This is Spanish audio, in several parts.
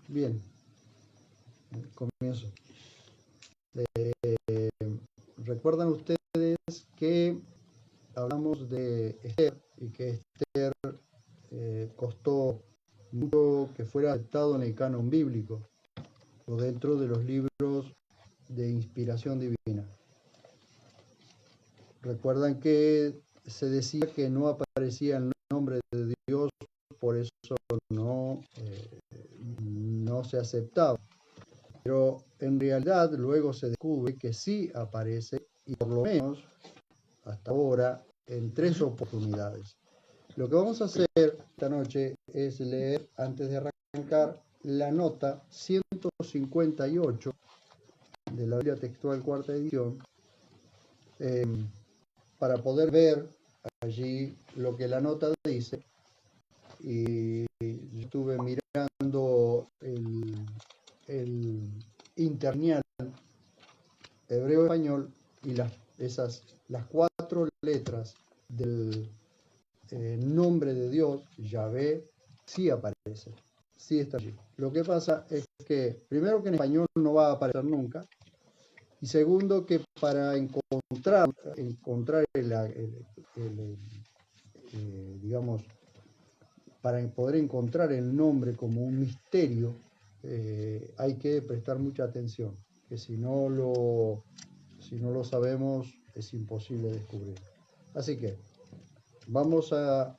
Bien, comienzo. ¿Recuerdan ustedes que hablamos de Esther y que Esther costó mucho que fuera aceptado en el canon bíblico o dentro de los libros de inspiración divina? Recuerdan que se decía que no aparecía el nombre de Dios, por eso no se aceptaba. Pero en realidad luego se descubre que sí aparece, y por lo menos hasta ahora en 3 oportunidades. Lo que vamos a hacer esta noche es leer, antes de arrancar, la nota 158 de la Biblia Textual Cuarta Edición, para poder ver allí lo que la nota dice. Y yo estuve mirando el interlineal hebreo-español y las 4 letras del nombre de Dios, Yahvé, sí aparece, sí está allí. Lo que pasa es que, primero, que en español no va a aparecer nunca, y segundo, que para encontrar digamos, para poder encontrar el nombre como un misterio, hay que prestar mucha atención, que si no lo sabemos es imposible descubrir. Así que vamos a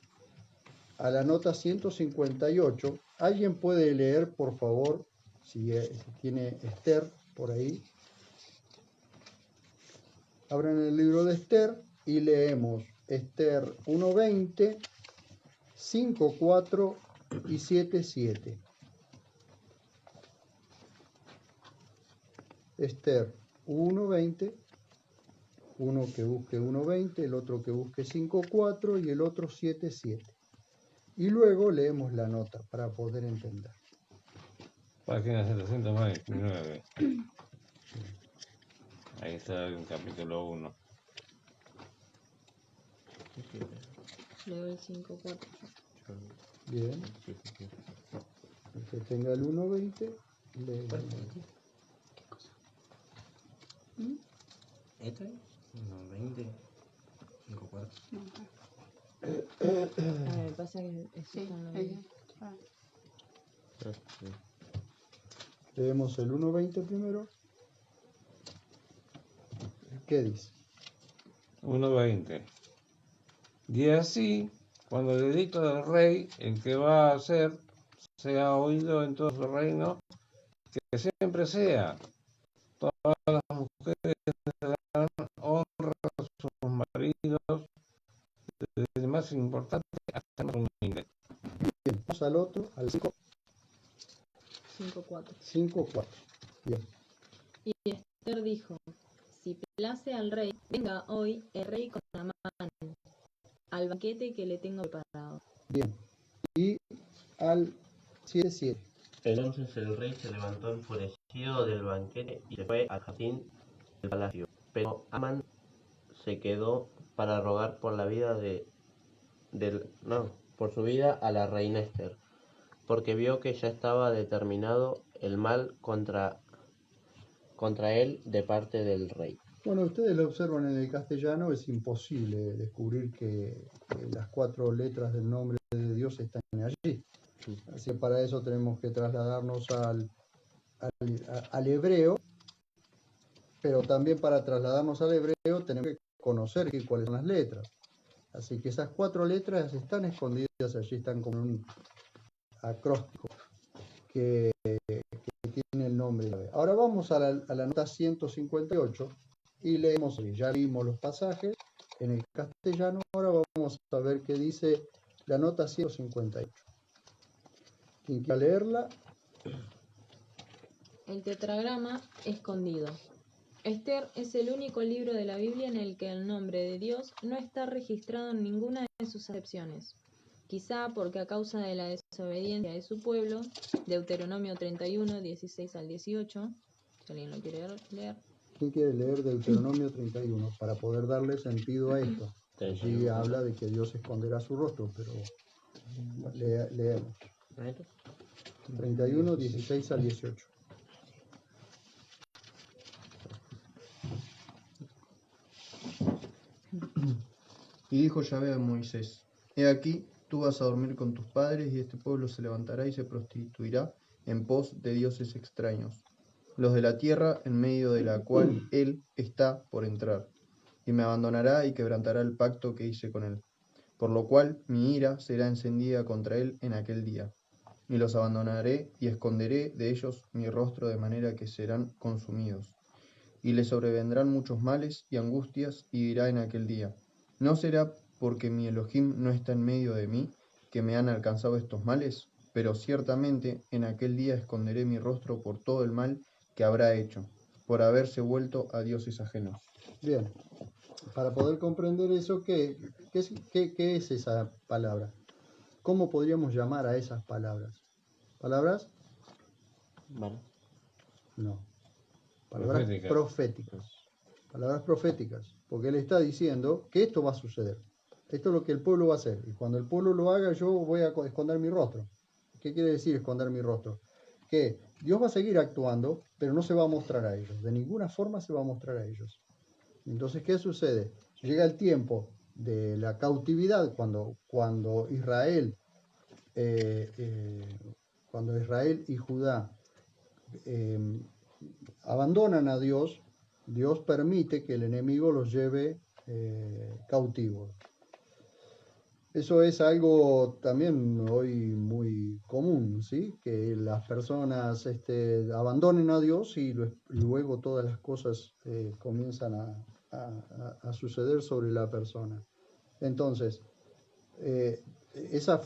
la nota 158. ¿Alguien puede leer, por favor, si tiene Esther por ahí? Abran el libro de Esther y leemos Esther 1:20, 5:4 y 7:7. Esther 1:20, uno que busque 1:20, el otro que busque 5:4 y el otro 7:7. Y luego leemos la nota para poder entender. Página 729. Ahí está el capítulo 1. Leo el 5:4. Bien. El que tenga el 1:20, lee. ¿Qué cosa? ¿Esto es? 1:20, 5:4. Me pasa que esto está en lo mismo. Leemos el 1:20 primero. ¿Qué dice? 1:20. Y así, cuando el edicto del rey, el que va a hacer, sea oído en todo su reino, que siempre sea. Todas las mujeres darán honra a sus maridos, desde el más importante hasta el más humilde. Bien, vamos al otro, al 5:4. 5:4. Bien. Y Esther dijo: si place al rey, venga hoy el rey con Amán al banquete que le tengo preparado. Bien. Y al 7:7. Entonces el rey se levantó enfurecido del banquete y se fue al jardín del palacio. Pero Amán se quedó para rogar por la vida por su vida a la reina Esther, porque vio que ya estaba determinado el mal contra él de parte del rey. Bueno, ustedes lo observan en el castellano, es imposible descubrir que las 4 letras del nombre de Dios están allí. Así que para eso tenemos que trasladarnos al hebreo, pero también para trasladarnos al hebreo tenemos que conocer cuáles son las letras. Así que esas 4 letras están escondidas allí, están como un acróstico que tiene el nombre de Yahvé. Ahora vamos a la nota 158 y leemos, ya vimos los pasajes en el castellano, ahora vamos a ver qué dice la nota 158. ¿Quién quiera leerla? El tetragrama escondido. Esther es el único libro de la Biblia en el que el nombre de Dios no está registrado en ninguna de sus acepciones. Quizá porque a causa de la desobediencia de su pueblo, Deuteronomio 31, 16 al 18, si alguien lo quiere leer. ¿Quién quiere leer Deuteronomio 31 para poder darle sentido a esto? Allí habla de que Dios esconderá su rostro, pero leemos. 31, 16 al 18. Y dijo Yahvé a Moisés: He aquí, tú vas a dormir con tus padres, y este pueblo se levantará y se prostituirá en pos de dioses extraños, los de la tierra en medio de la cual él está por entrar, y me abandonará y quebrantará el pacto que hice con él. Por lo cual mi ira será encendida contra él en aquel día, y los abandonaré y esconderé de ellos mi rostro de manera que serán consumidos. Y les sobrevendrán muchos males y angustias, y dirá en aquel día: ¿No será porque mi Elohim no está en medio de mí que me han alcanzado estos males? Pero ciertamente en aquel día esconderé mi rostro por todo el mal que habrá hecho, por haberse vuelto a dioses ajenos. Bien, para poder comprender eso, ¿qué es esa palabra? ¿Cómo podríamos llamar a esas palabras? ¿Palabras? Vale. No. Palabras Proféticas. proféticas. Palabras proféticas. Porque él está diciendo que esto va a suceder. Esto es lo que el pueblo va a hacer. Y cuando el pueblo lo haga, yo voy a esconder mi rostro. ¿Qué quiere decir esconder mi rostro? Que Dios va a seguir actuando, pero no se va a mostrar a ellos. De ninguna forma se va a mostrar a ellos. Entonces, ¿qué sucede? Llega el tiempo de la cautividad, cuando Israel y Judá abandonan a Dios, Dios permite que el enemigo los lleve cautivos. Eso es algo también hoy muy común, ¿sí? Que las personas abandonen a Dios y luego todas las cosas comienzan a suceder sobre la persona. Entonces, de esa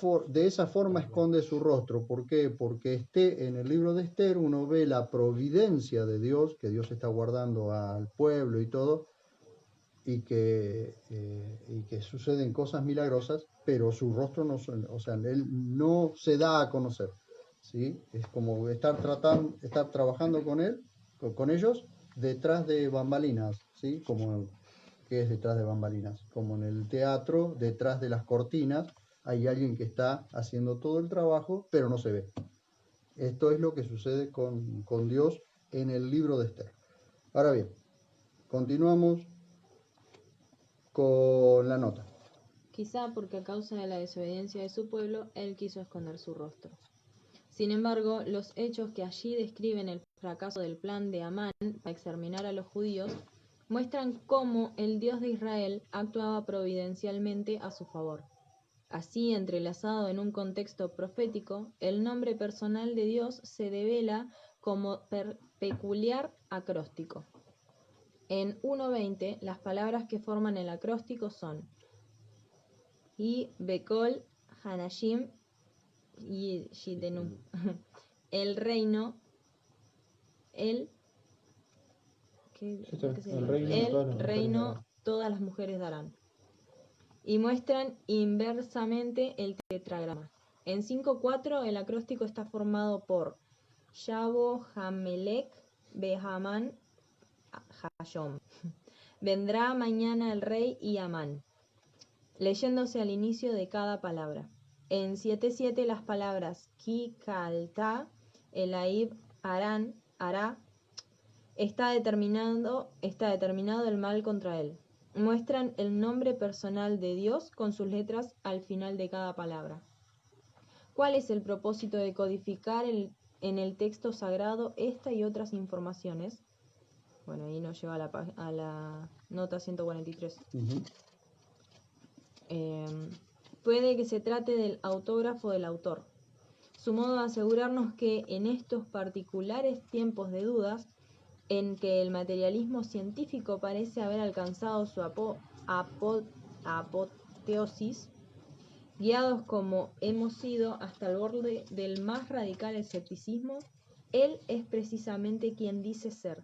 forma esconde su rostro. ¿Por qué? Porque en el libro de Esther uno ve la providencia de Dios, que Dios está guardando al pueblo y todo, y que suceden cosas milagrosas, pero su rostro no, o sea, él no se da a conocer, ¿sí? Es como estar trabajando con él, con ellos, detrás de bambalinas, ¿sí? Como que es detrás de bambalinas, como en el teatro, detrás de las cortinas, hay alguien que está haciendo todo el trabajo, pero no se ve. Esto es lo que sucede con Dios en el libro de Esther. Ahora bien, continuamos con la nota. Quizá porque a causa de la desobediencia de su pueblo, él quiso esconder su rostro. Sin embargo, los hechos que allí describen el fracaso del plan de Amán para exterminar a los judíos muestran cómo el Dios de Israel actuaba providencialmente a su favor. Así, entrelazado en un contexto profético, el nombre personal de Dios se devela como peculiar acróstico. En 1.20, las palabras que forman el acróstico son y Bekol, Hanashim y Shidenu. El reino, el reino, todas las mujeres darán. Y muestran inversamente el tetragrama. En 5.4 el acróstico está formado por Shabo, Hamelek, Behaman, Hashom. Vendrá mañana el rey y Amán, leyéndose al inicio de cada palabra. En 7.7 las palabras Ki, Kalta, Elaib, Arán, Ará, está determinado el mal contra él. Muestran el nombre personal de Dios con sus letras al final de cada palabra. ¿Cuál es el propósito de codificar en el texto sagrado esta y otras informaciones? Bueno, ahí nos lleva a la nota 143. Uh-huh. Puede que se trate del autógrafo del autor. Su modo de asegurarnos que en estos particulares tiempos de dudas, en que el materialismo científico parece haber alcanzado su apoteosis, guiados como hemos sido hasta el borde del más radical escepticismo, él es precisamente quien dice ser,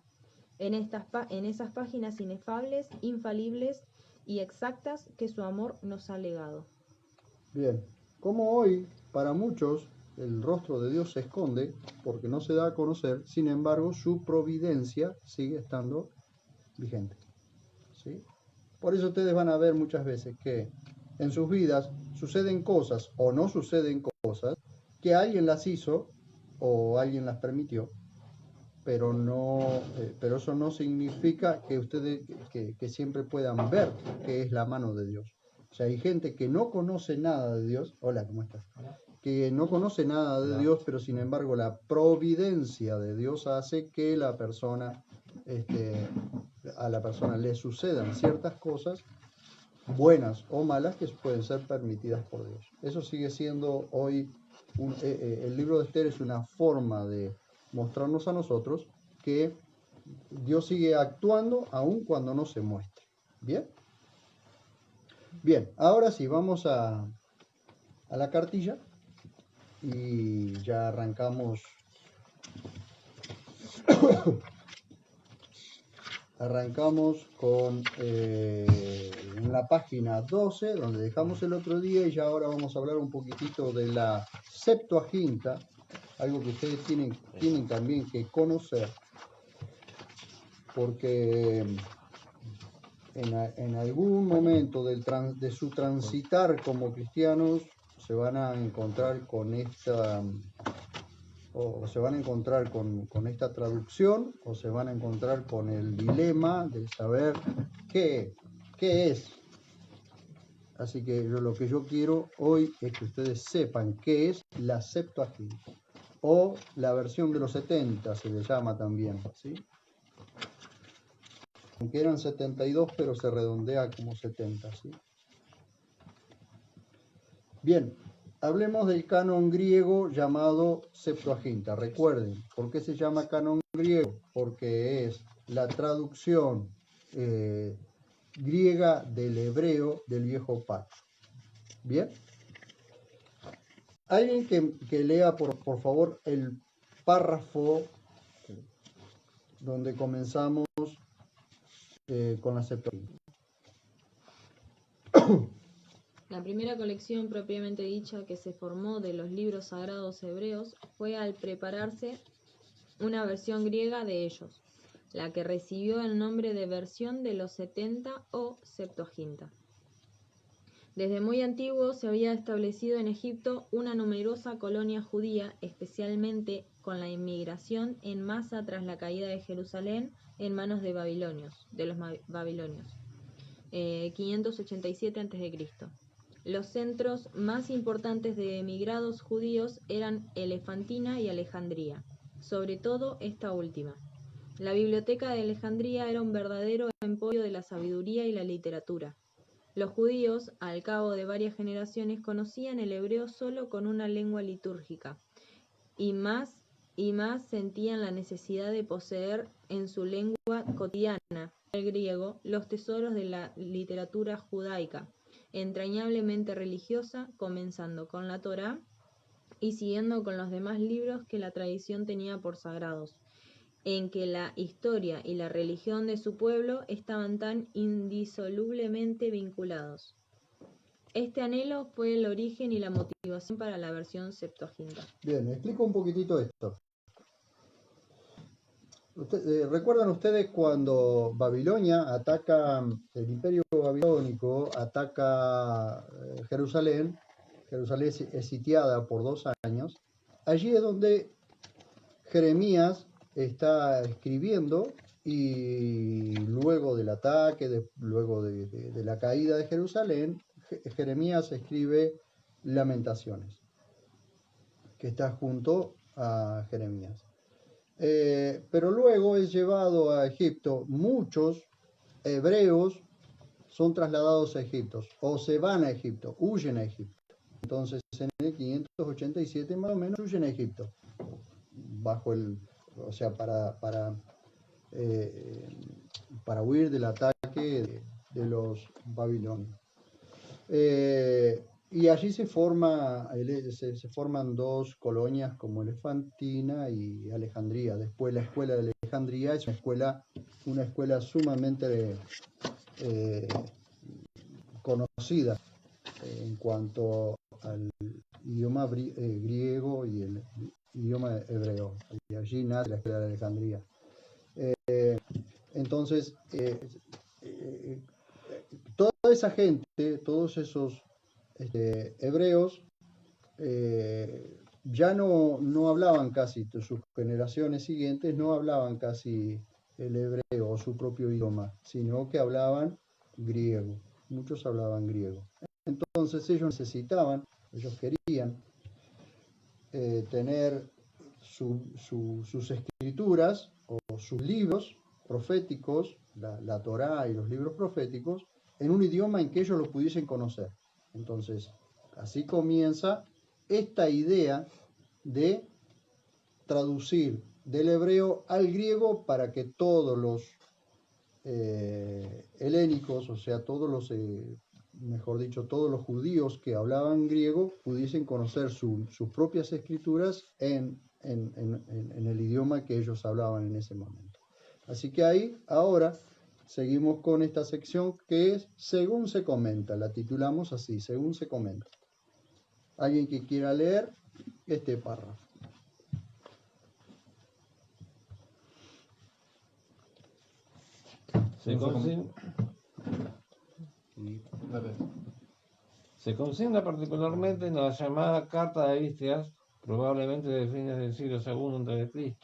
en esas páginas inefables, infalibles y exactas que su amor nos ha legado. Bien, como hoy para muchos el rostro de Dios se esconde porque no se da a conocer, sin embargo su providencia sigue estando vigente, ¿sí? Por eso ustedes van a ver muchas veces que en sus vidas suceden cosas o no suceden cosas que alguien las hizo o alguien las permitió, pero pero eso no significa que ustedes que siempre puedan ver que es la mano de Dios. O sea, hay gente que no conoce nada de Dios. Hola, ¿cómo estás? Que no conoce nada de Dios, pero sin embargo la providencia de Dios hace que a la persona le sucedan ciertas cosas, buenas o malas, que pueden ser permitidas por Dios. Eso sigue siendo hoy, el libro de Esther es una forma de mostrarnos a nosotros que Dios sigue actuando aun cuando no se muestre. ¿Bien? Bien, ahora sí, vamos a la cartilla y ya arrancamos. Arrancamos con la página 12, donde dejamos el otro día, y ya ahora vamos a hablar un poquitito de la Septuaginta, algo que ustedes tienen también que conocer, porque en algún momento de su transitar como cristianos se van a encontrar con esta... o se van a encontrar con esta traducción, o se van a encontrar con el dilema de saber qué es. Así que lo que yo quiero hoy es que ustedes sepan qué es la Septuaginta, o la versión de los 70 se le llama también, ¿sí? Aunque eran 72, pero se redondea como 70, ¿sí? Bien. Hablemos del canon griego llamado Septuaginta. Recuerden, ¿por qué se llama canon griego? Porque es la traducción griega del hebreo del viejo pacto. ¿Bien? Alguien que lea, por favor, el párrafo donde comenzamos con la Septuaginta. La primera colección propiamente dicha que se formó de los libros sagrados hebreos fue al prepararse una versión griega de ellos, la que recibió el nombre de versión de los 70 o Septuaginta. Desde muy antiguo se había establecido en Egipto una numerosa colonia judía, especialmente con la inmigración en masa tras la caída de Jerusalén en manos de los babilonios, 587 a.C. Los centros más importantes de emigrados judíos eran Elefantina y Alejandría, sobre todo esta última. La biblioteca de Alejandría era un verdadero emporio de la sabiduría y la literatura. Los judíos, al cabo de varias generaciones, conocían el hebreo solo con una lengua litúrgica, y más sentían la necesidad de poseer en su lengua cotidiana, el griego, los tesoros de la literatura judaica, entrañablemente religiosa, comenzando con la Torá y siguiendo con los demás libros que la tradición tenía por sagrados, en que la historia y la religión de su pueblo estaban tan indisolublemente vinculados. Este anhelo fue el origen y la motivación para la versión Septuaginta. Bien, explico un poquitito esto. ¿Recuerdan ustedes cuando Babilonia ataca, el imperio babilónico ataca Jerusalén? Jerusalén es sitiada por 2 años. Allí es donde Jeremías está escribiendo, y luego del ataque, luego de la caída de Jerusalén, Jeremías escribe Lamentaciones, que está junto a Jeremías. Pero luego es llevado a Egipto. Muchos hebreos son trasladados a Egipto, o se van a Egipto, huyen a Egipto. Entonces en el 587 más o menos huyen a Egipto, o sea, para huir del ataque de los babilonios. Y allí se forman 2 colonias como Elefantina y Alejandría. Después la escuela de Alejandría es una escuela sumamente conocida en cuanto al idioma griego y el idioma hebreo. Y allí nace la escuela de Alejandría. Entonces, toda esa gente, todos esos hebreos, ya no hablaban casi, sus generaciones siguientes no hablaban casi el hebreo o su propio idioma, sino que hablaban griego. Muchos hablaban griego. Entonces ellos querían tener sus escrituras o sus libros proféticos, la Torá y los libros proféticos, en un idioma en que ellos lo pudiesen conocer. Entonces, así comienza esta idea de traducir del hebreo al griego para que todos los helénicos, o sea, mejor dicho, todos los judíos que hablaban griego pudiesen conocer sus propias escrituras en el idioma que ellos hablaban en ese momento. Así que ahora seguimos con esta sección que es Según se comenta, la titulamos así, Según se comenta. ¿Alguien que quiera leer este párrafo? Se consigna particularmente en la llamada Carta de Histias, probablemente de fines del siglo II a.C.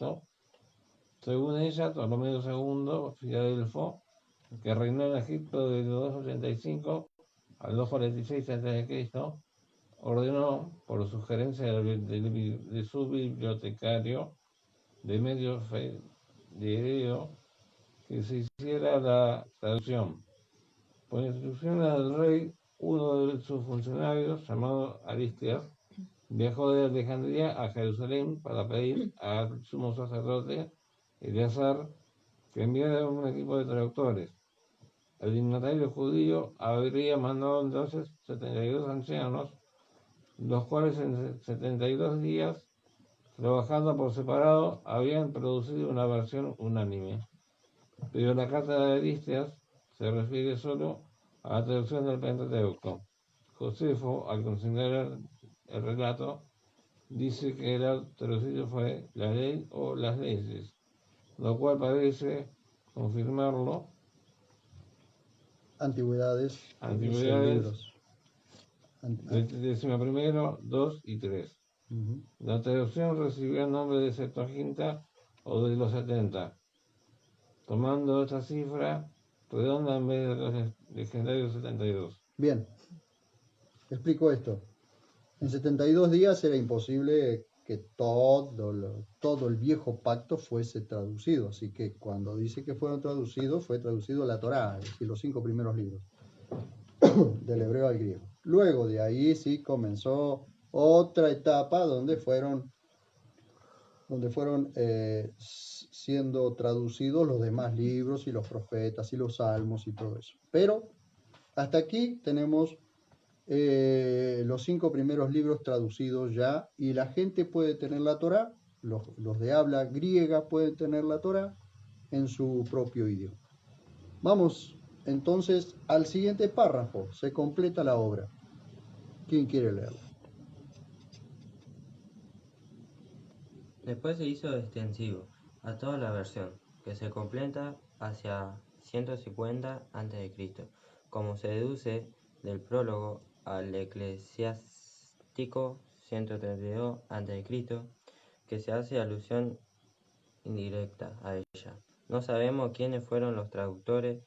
Según ella, Ptolomeo II, Filadelfo, que reinó en Egipto de 285 al 246 a.C., ordenó, por sugerencia de su bibliotecario, Demetrio Fidelio, que se hiciera la traducción. Por instrucciones del rey, uno de sus funcionarios, llamado Aristias, viajó de Alejandría a Jerusalén para pedir al sumo sacerdote Eleazar que enviara un equipo de traductores. El dignatario judío habría mandado entonces 72 ancianos, los cuales en 72 días, trabajando por separado, habían producido una versión unánime. Pero la carta de Aristias se refiere solo a la traducción del Pentateuco. Josefo, al considerar el relato, dice que el traducido fue la ley o las leyes, lo cual parece confirmarlo. Antigüedades. Libros. 11º, 2 y 3. La traducción recibió el nombre de Septuaginta o de los 70, tomando esta cifra redonda en vez de los legendarios 72. Bien, explico esto. En 72 días era imposible que todo el viejo pacto fuese traducido, así que cuando dice que fueron traducidos, fue traducido la Torá, es decir, los 5 primeros libros, del hebreo al griego. Luego de ahí sí comenzó otra etapa donde fueron siendo traducidos los demás libros y los profetas y los salmos y todo eso. Pero hasta aquí tenemos los 5 primeros libros traducidos ya, y la gente puede tener la Torá, los de habla griega pueden tener la Torá en su propio idioma. Vamos entonces al siguiente párrafo, se completa la obra. ¿Quién quiere leerlo? Después se hizo extensivo a toda la versión, que se completa hacia 150 a.C., como se deduce del prólogo al Eclesiástico 132 a.C., que se hace alusión indirecta a ella. No sabemos quiénes fueron los traductores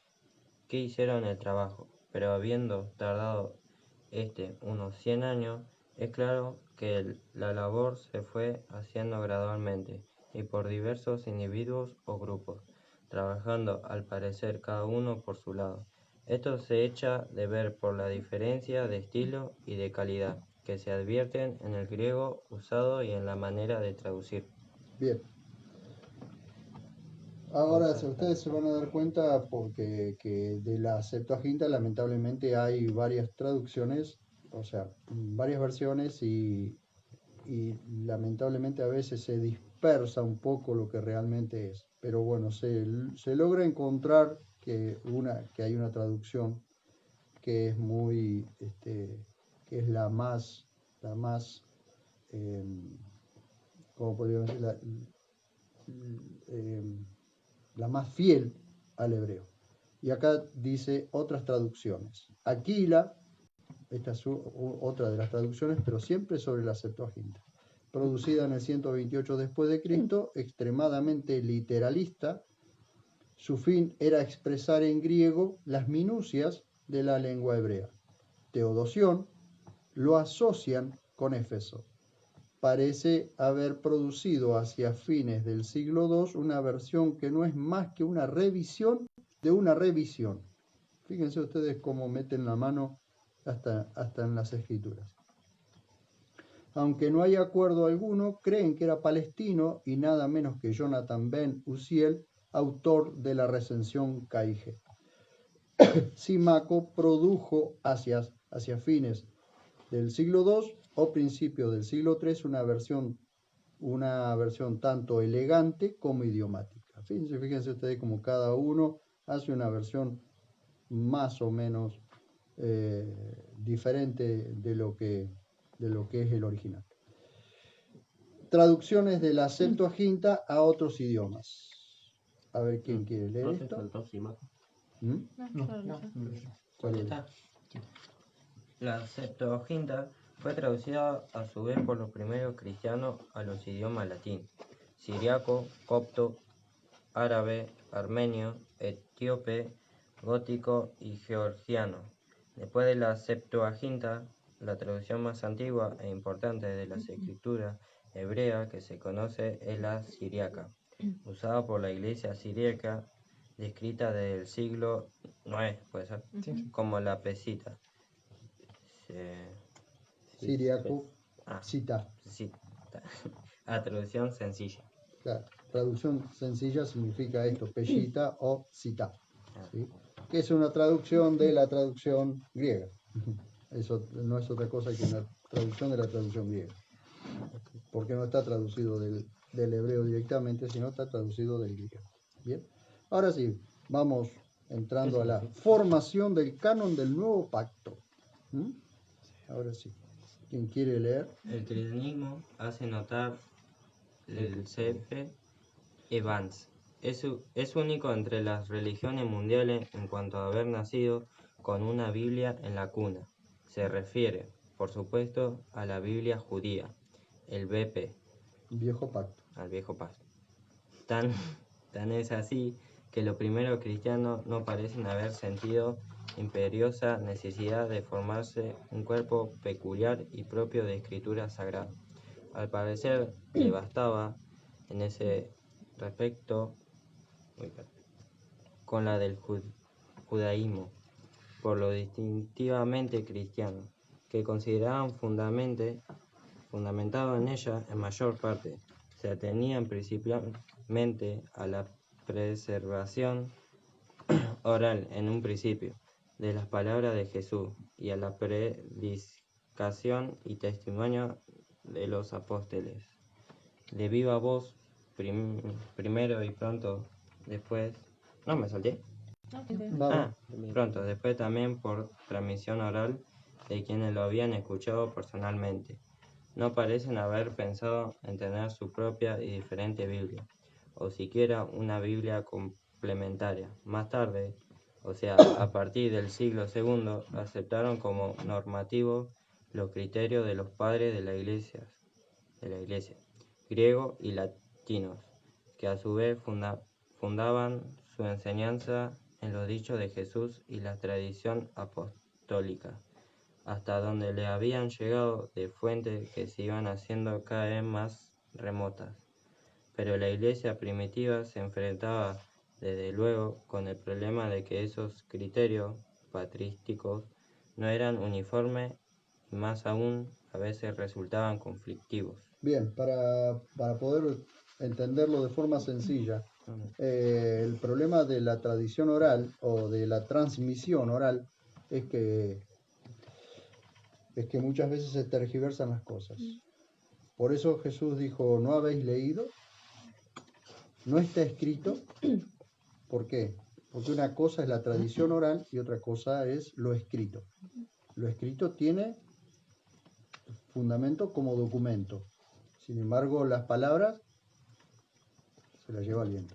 que hicieron el trabajo, pero habiendo tardado unos 100 años, es claro que la labor se fue haciendo gradualmente y por diversos individuos o grupos, trabajando al parecer cada uno por su lado. Esto se echa de ver por la diferencia de estilo y de calidad que se advierten en el griego usado y en la manera de traducir. Bien. Ahora ustedes se van a dar cuenta porque que de la Septuaginta lamentablemente hay varias traducciones, o sea, varias versiones y lamentablemente a veces se dispersa un poco lo que realmente es. Pero bueno, se logra encontrar que hay una traducción que es muy, que es la más ¿cómo podríamos decir? La más fiel al hebreo. Y acá dice otras traducciones. Aquila, esta es otra de las traducciones, pero siempre sobre la Septuaginta. producida en el 128 después de Cristo, extremadamente literalista. Su fin era expresar en griego las minucias de la lengua hebrea. Teodosión lo asocian con Éfeso. Parece haber producido hacia fines del siglo II una versión que no es más que una revisión de una revisión. Fíjense ustedes cómo meten la mano hasta en las escrituras. Aunque no hay acuerdo alguno, creen que era palestino y nada menos que Jonathan ben Uziel, autor de la recensión Caige. Simaco produjo hacia fines del siglo II o principios del siglo III una versión tanto elegante como idiomática. Fíjense ustedes como cada uno hace una versión más o menos diferente de lo que es el original. Traducciones de la Septuaginta a otros idiomas. A ver quién quiere leer ¿No te esto. faltó Simaco? ¿Mm? ¿Cuál está? La Septuaginta fue traducida a su vez por los primeros cristianos a los idiomas latín, siriaco, copto, árabe, armenio, etíope, gótico y georgiano. Después de la Septuaginta, la traducción más antigua e importante de las escrituras hebreas que se conoce es la siríaca, usada por la iglesia siríaca, descrita desde el siglo IX, ¿puede ser? Como la pesita. Siriaco, cita. Cita. A traducción sencilla. Claro, traducción sencilla significa esto, peshita o cita, ¿sí? Que es una traducción de la traducción griega. Eso no es otra cosa que una traducción de la traducción griega. Porque no está traducido del hebreo directamente, sino está traducido del griego. Bien. Ahora sí, vamos entrando a la formación del canon del nuevo pacto. ¿Mm? Ahora sí. ¿Quién quiere leer? El cristianismo hace notar el C.F. Evans. Es único entre las religiones mundiales en cuanto a haber nacido con una Biblia en la cuna. Se refiere, por supuesto, a la Biblia judía, el BP, Viejo pacto. al viejo pacto. Tan es así que los primeros cristianos no parecen haber sentido imperiosa necesidad de formarse un cuerpo peculiar y propio de escritura sagrada. Al parecer, le bastaba en ese respecto con la del judaísmo, por lo distintivamente cristiano, que consideraban fundamentado en ella en mayor parte. Se atenían principalmente a la preservación oral en un principio de las palabras de Jesús y a la predicación y testimonio de los apóstoles. De viva voz, primero y pronto después. No, me salté. Pronto después también por transmisión oral de quienes lo habían escuchado personalmente. No parecen haber pensado en tener su propia y diferente Biblia, o siquiera una Biblia complementaria. Más tarde, o sea, a partir del siglo II, aceptaron como normativos los criterios de los padres de la iglesia, griegos y latinos, que a su vez fundaban su enseñanza en los dichos de Jesús y la tradición apostólica, hasta donde le habían llegado de fuentes que se iban haciendo cada vez más remotas. Pero la iglesia primitiva se enfrentaba, desde luego, con el problema de que esos criterios patrísticos no eran uniformes y más aún a veces resultaban conflictivos. Bien, para poder entenderlo de forma sencilla, el problema de la tradición oral o de la transmisión oral es que muchas veces se tergiversan las cosas. Por eso Jesús dijo, ¿no habéis leído? ¿No está escrito? ¿Por qué? Porque una cosa es la tradición oral y otra cosa es lo escrito. Lo escrito tiene fundamento como documento. Sin embargo, las palabras se las lleva el viento.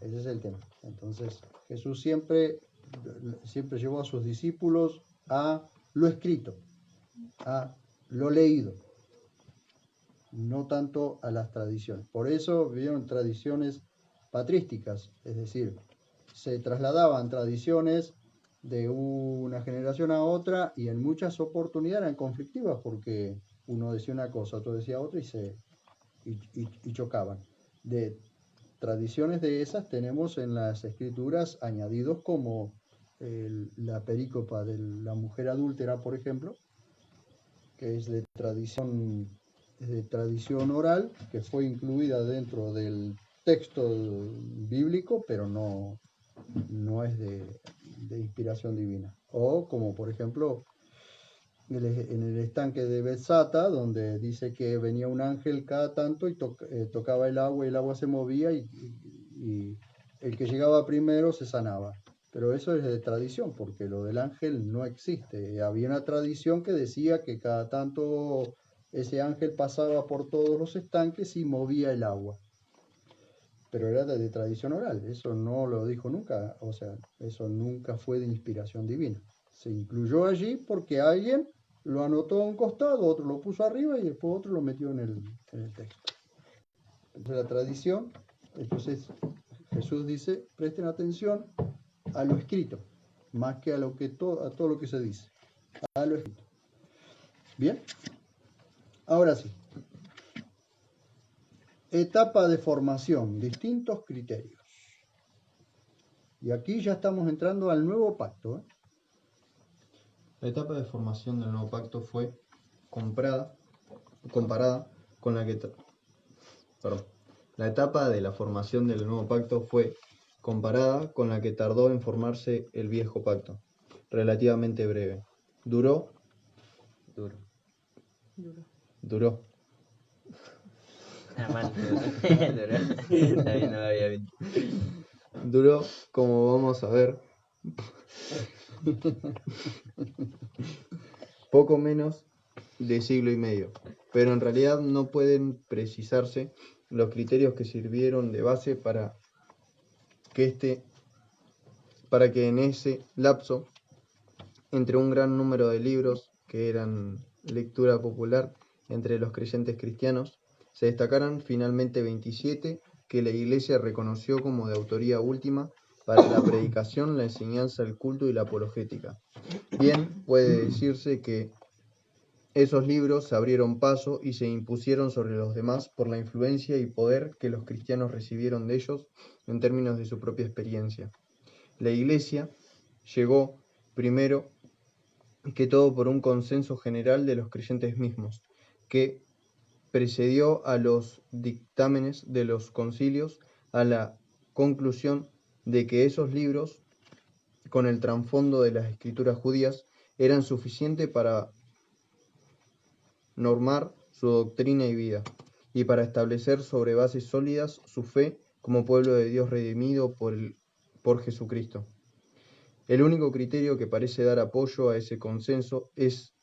Ese es el tema. Entonces, Jesús siempre llevó a sus discípulos a lo escrito, a lo leído. no tanto a las tradiciones. Por eso vieron tradiciones patrísticas, es decir, se trasladaban tradiciones de una generación a otra y en muchas oportunidades eran conflictivas porque uno decía una cosa, otro decía otra y chocaban. De tradiciones de esas tenemos en las escrituras añadidos como la perícopa de la mujer adúltera, por ejemplo, que es de tradición oral, que fue incluida dentro del texto bíblico, pero no es de inspiración divina. O como por ejemplo en el estanque de Bethsata, donde dice que venía un ángel cada tanto y tocaba el agua y el agua se movía y el que llegaba primero se sanaba. Pero eso es de tradición, porque lo del ángel no existe. Había una tradición que decía que cada tanto ese ángel pasaba por todos los estanques y movía el agua. Pero era de tradición oral, eso no lo dijo nunca, o sea, eso nunca fue de inspiración divina. Se incluyó allí porque alguien lo anotó a un costado, otro lo puso arriba y después otro lo metió en el texto. Entonces la tradición, entonces Jesús dice, presten atención a lo escrito, más que a todo lo que se dice, a lo escrito. Bien, ahora sí. Etapa de formación, distintos criterios. Y aquí ya estamos entrando al nuevo pacto. La etapa de formación del nuevo pacto fue comparada con la que... La etapa de la formación del nuevo pacto fue comparada con la que tardó en formarse el viejo pacto, relativamente breve. Duró. También no lo había visto. Duró, como vamos a ver, poco menos de siglo y medio, pero en realidad no pueden precisarse los criterios que sirvieron de base para que en ese lapso, entre un gran número de libros que eran lectura popular entre los creyentes cristianos, se destacaran finalmente 27 que la Iglesia reconoció como de autoría última para la predicación, la enseñanza, el culto y la apologética. Bien, puede decirse que esos libros se abrieron paso y se impusieron sobre los demás por la influencia y poder que los cristianos recibieron de ellos en términos de su propia experiencia. La Iglesia llegó primero que todo por un consenso general de los creyentes mismos, que precedió a los dictámenes de los concilios a la conclusión de que esos libros, con el trasfondo de las escrituras judías, eran suficientes para normar su doctrina y vida, y para establecer sobre bases sólidas su fe como pueblo de Dios redimido por Jesucristo. El único criterio que parece dar apoyo a ese consenso es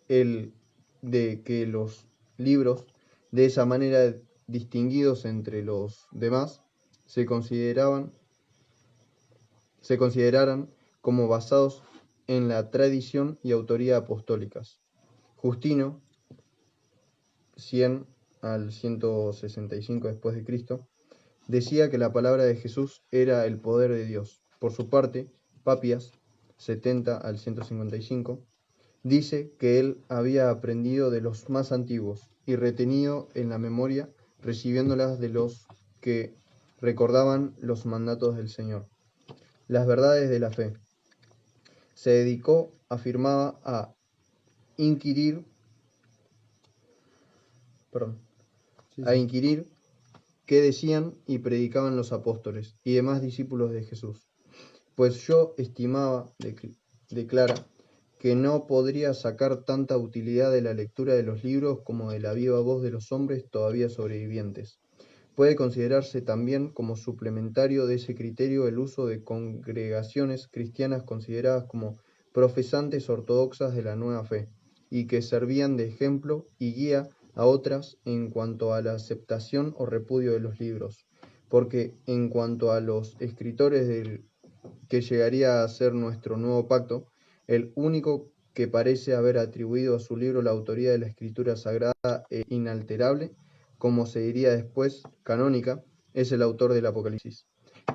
el de que los libros, de esa manera distinguidos entre los demás, se consideraran como basados en la tradición y autoría apostólicas. Justino, 100 al 165 después de Cristo, decía que la palabra de Jesús era el poder de Dios. Por su parte, Papias, 70 al 155, dice que él había aprendido de los más antiguos y retenido en la memoria, recibiéndolas de los que recordaban los mandatos del Señor. Las verdades de la fe. Se dedicó, afirmaba, a inquirir qué decían y predicaban los apóstoles y demás discípulos de Jesús. Pues yo estimaba, declara, que no podría sacar tanta utilidad de la lectura de los libros como de la viva voz de los hombres todavía sobrevivientes. Puede considerarse también como suplementario de ese criterio el uso de congregaciones cristianas consideradas como profesantes ortodoxas de la nueva fe, y que servían de ejemplo y guía a otras en cuanto a la aceptación o repudio de los libros, porque en cuanto a los escritores del que llegaría a ser nuestro nuevo pacto, el único que parece haber atribuido a su libro la autoría de la escritura sagrada e inalterable como se diría después, canónica, es el autor del Apocalipsis.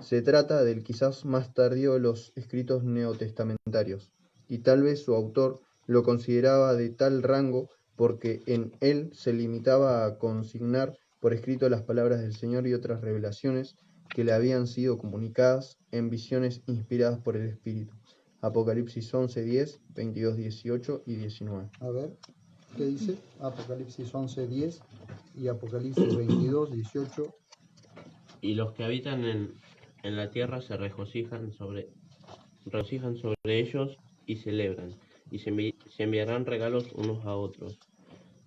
Se trata del quizás más tardío de los escritos neotestamentarios, y tal vez su autor lo consideraba de tal rango porque en él se limitaba a consignar por escrito las palabras del Señor y otras revelaciones que le habían sido comunicadas en visiones inspiradas por el Espíritu. Apocalipsis 11:10, 22, 18 y 19. A ver, ¿qué dice? Apocalipsis 11:10 y Apocalipsis 22, 18. Y los que habitan en la tierra se regocijan sobre ellos y celebran, y se enviarán regalos unos a otros,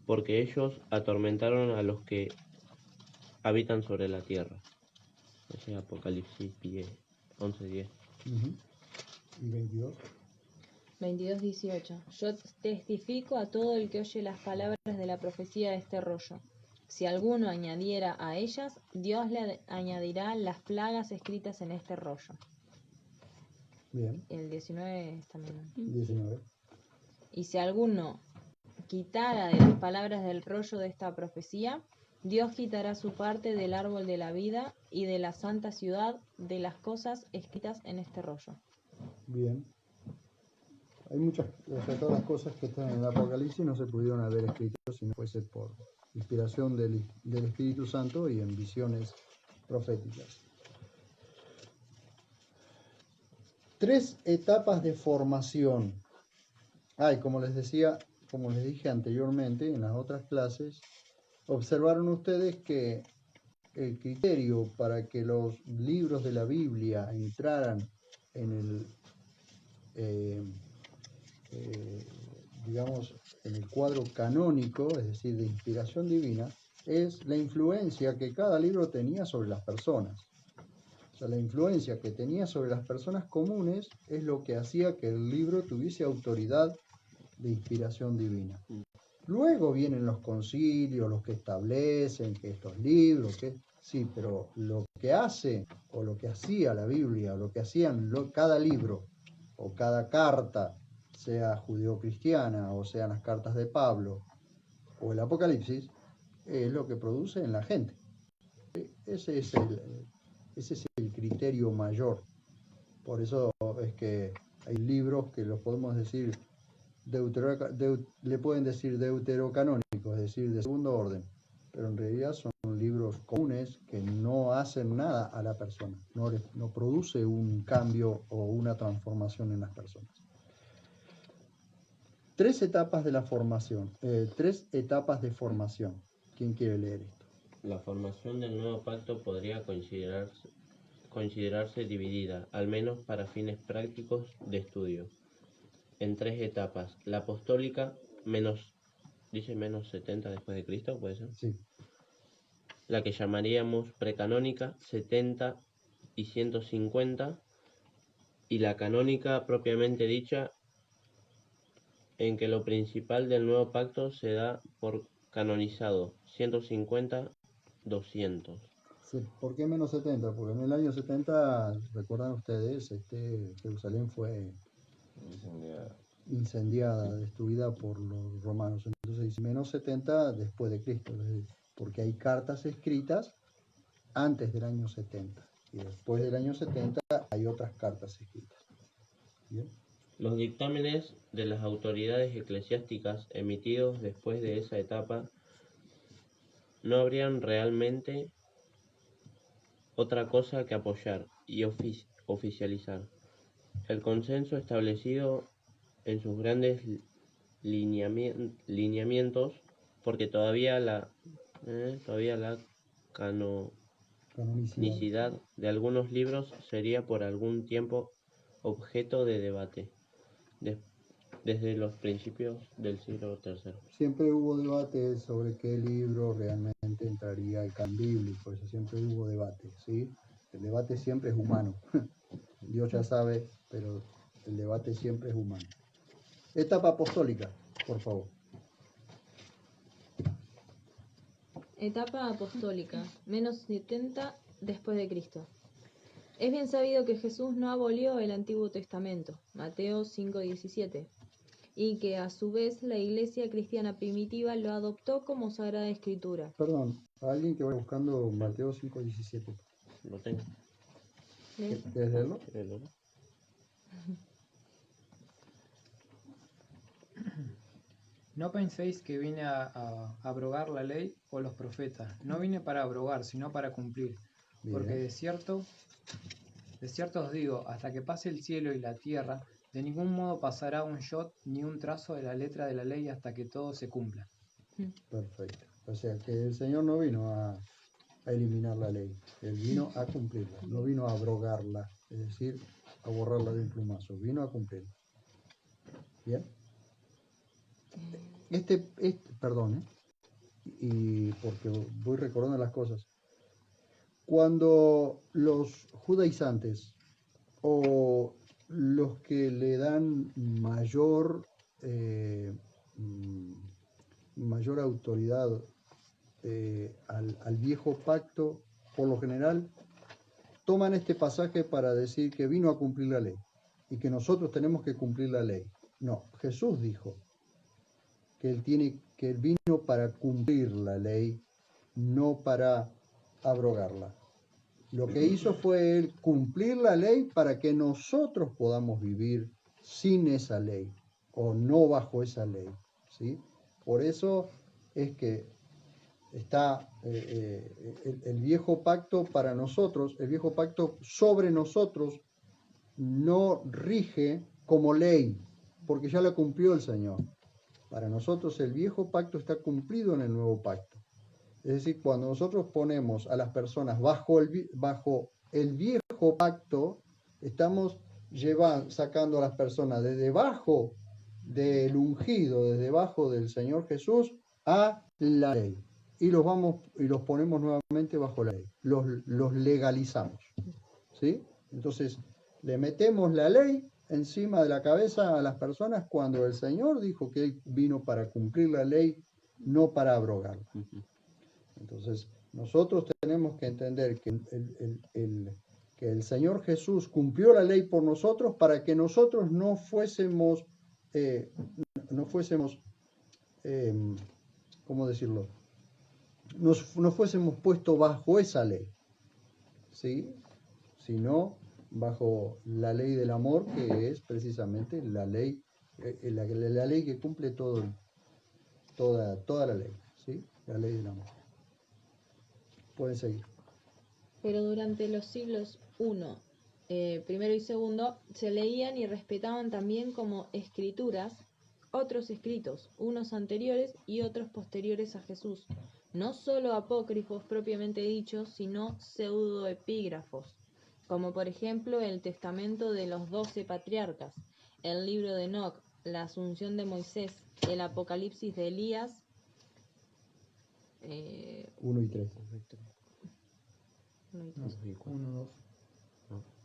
porque ellos atormentaron a los que habitan sobre la tierra. Ese es Apocalipsis 11:10. Ujú. Y 22. 22:18. Yo testifico a todo el que oye las palabras de la profecía de este rollo. Si alguno añadiera a ellas, Dios le añadirá las plagas escritas en este rollo. Bien. El 19 es también. 19. Y si alguno quitara de las palabras del rollo de esta profecía, Dios quitará su parte del árbol de la vida y de la santa ciudad de las cosas escritas en este rollo. Bien. Hay muchas, o sea, todas las cosas que están en el Apocalipsis no se pudieron haber escrito si no fuese por inspiración del Espíritu Santo y en visiones proféticas. 3 etapas de formación. Como les dije anteriormente en las otras clases, observaron ustedes que el criterio para que los libros de la Biblia entraran en el digamos, en el cuadro canónico, es decir, de inspiración divina, es la influencia que cada libro tenía sobre las personas. O sea, la influencia que tenía sobre las personas comunes es lo que hacía que el libro tuviese autoridad de inspiración divina. Luego vienen los concilios, los que establecen que estos libros, sí, pero lo que hace o lo que hacía la Biblia, o lo que hacían cada libro o cada carta, sea judeocristiana o sean las cartas de Pablo o el Apocalipsis, es lo que produce en la gente. Ese es el criterio mayor. Por eso es que hay libros que los podemos decir le pueden decir deuterocanónicos, es decir, de segundo orden, pero en realidad son libros comunes que no hacen nada a la persona, no produce un cambio o una transformación en las personas. 3 etapas de la formación, 3 etapas de formación. ¿Quién quiere leer esto? La formación del nuevo pacto podría considerarse dividida, al menos para fines prácticos de estudio, en 3 etapas. La apostólica, menos 70 después de Cristo, ¿puede ser? Sí. La que llamaríamos precanónica, 70 y 150, y la canónica propiamente dicha, en que lo principal del nuevo pacto se da por canonizado, 150, 200. Sí. ¿Por qué menos 70? Porque en el año 70, recuerdan ustedes, Jerusalén fue incendiada, destruida por los romanos. Entonces dice menos 70 después de Cristo, porque hay cartas escritas antes del año 70 y después del año 70 hay otras cartas escritas. ¿Bien? Los dictámenes de las autoridades eclesiásticas emitidos después de esa etapa no habrían realmente otra cosa que apoyar y oficializar el consenso establecido en sus grandes lineamientos, porque todavía la canonicidad de algunos libros sería por algún tiempo objeto de debate, desde los principios del siglo III. Siempre hubo debate sobre qué libro realmente entraría al canon bíblico, eso siempre hubo debate, ¿sí? El debate siempre es humano. Dios ya sabe, pero el debate siempre es humano. Etapa apostólica, por favor. Etapa apostólica, menos 70 después de Cristo. Es bien sabido que Jesús no abolió el Antiguo Testamento, Mateo 5:17, y que a su vez la Iglesia cristiana primitiva lo adoptó como Sagrada Escritura. Perdón, alguien que vaya buscando Mateo 5:17. Lo tengo. ¿Ves? ¿Quieres leerlo? ¿Querés leerlo? No penséis que vine a abrogar la ley o los profetas. No vine para abrogar, sino para cumplir. Porque Bien. de cierto os digo, hasta que pase el cielo y la tierra, de ningún modo pasará un jot ni un trazo de la letra de la ley hasta que todo se cumpla. Perfecto. O sea que el Señor no vino a eliminar la ley, Él vino a cumplirla, no vino a abrogarla, es decir, a borrarla de un plumazo, vino a cumplirla. ¿Bien? Perdón, y porque voy recordando las cosas. Cuando los judaizantes o los que le dan mayor autoridad al viejo pacto, por lo general, toman este pasaje para decir que vino a cumplir la ley y que nosotros tenemos que cumplir la ley. No, Jesús dijo que él vino para cumplir la ley, no para abrogarla. Lo que hizo fue él cumplir la ley para que nosotros podamos vivir sin esa ley o no bajo esa ley, ¿sí? Por eso es que está el viejo pacto para nosotros, el viejo pacto sobre nosotros no rige como ley, porque ya la cumplió el Señor. Para nosotros el viejo pacto está cumplido en el nuevo pacto. Es decir, cuando nosotros ponemos a las personas bajo el viejo pacto, estamos sacando a las personas de debajo del ungido, de debajo del Señor Jesús, a la ley. Y los ponemos nuevamente bajo la ley. Los legalizamos. ¿Sí? Entonces, le metemos la ley encima de la cabeza a las personas cuando el Señor dijo que Él vino para cumplir la ley, no para abrogarla. Entonces, nosotros tenemos que entender que el Señor Jesús cumplió la ley por nosotros para que nosotros no fuésemos, ¿cómo decirlo? No fuésemos puestos bajo esa ley, ¿sí? Sino bajo la ley del amor, que es precisamente la ley que cumple toda la ley, ¿sí? La ley del amor. Pueden seguir. Pero durante los siglos primero y segundo, se leían y respetaban también como escrituras otros escritos, unos anteriores y otros posteriores a Jesús, no solo apócrifos propiamente dichos, sino pseudoepígrafos, como por ejemplo el testamento de los 12 patriarcas, el libro de Enoc, la asunción de Moisés, el apocalipsis de Elías, 1 y 3.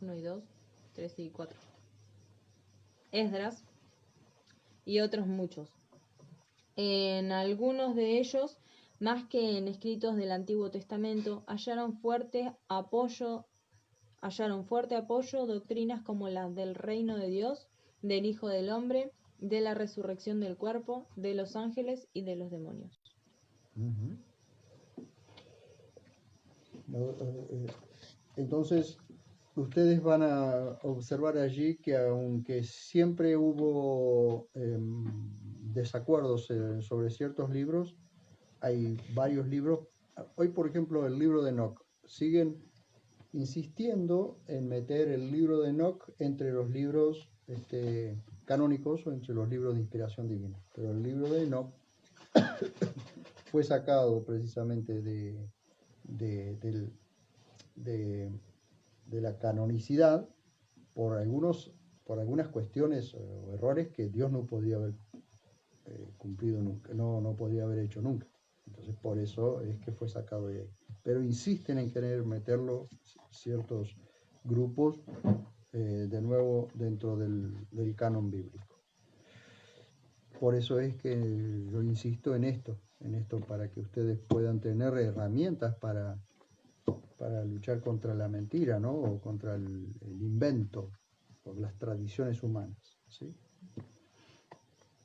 1 y 2, 3 y 4. Esdras y otros muchos. En algunos de ellos, más que en escritos del Antiguo Testamento, hallaron fuerte apoyo doctrinas como las del reino de Dios, del Hijo del Hombre, de la resurrección del cuerpo, de los ángeles y de los demonios. Uh-huh. Entonces, ustedes van a observar allí que aunque siempre hubo desacuerdos sobre ciertos libros, hay varios libros. Hoy, por ejemplo, el libro de Enoc. Siguen insistiendo en meter el libro de Enoc entre los libros canónicos o entre los libros de inspiración divina. Pero el libro de Enoc fue sacado precisamente de la canonicidad por algunas cuestiones o errores que Dios no podía haber cumplido nunca, no podía haber hecho nunca. Entonces por eso es que fue sacado de ahí. Pero insisten en querer meterlo ciertos grupos de nuevo dentro del canon bíblico. Por eso es que yo insisto en esto para que ustedes puedan tener herramientas para luchar contra la mentira, ¿no? O contra el invento, por las tradiciones humanas, ¿sí?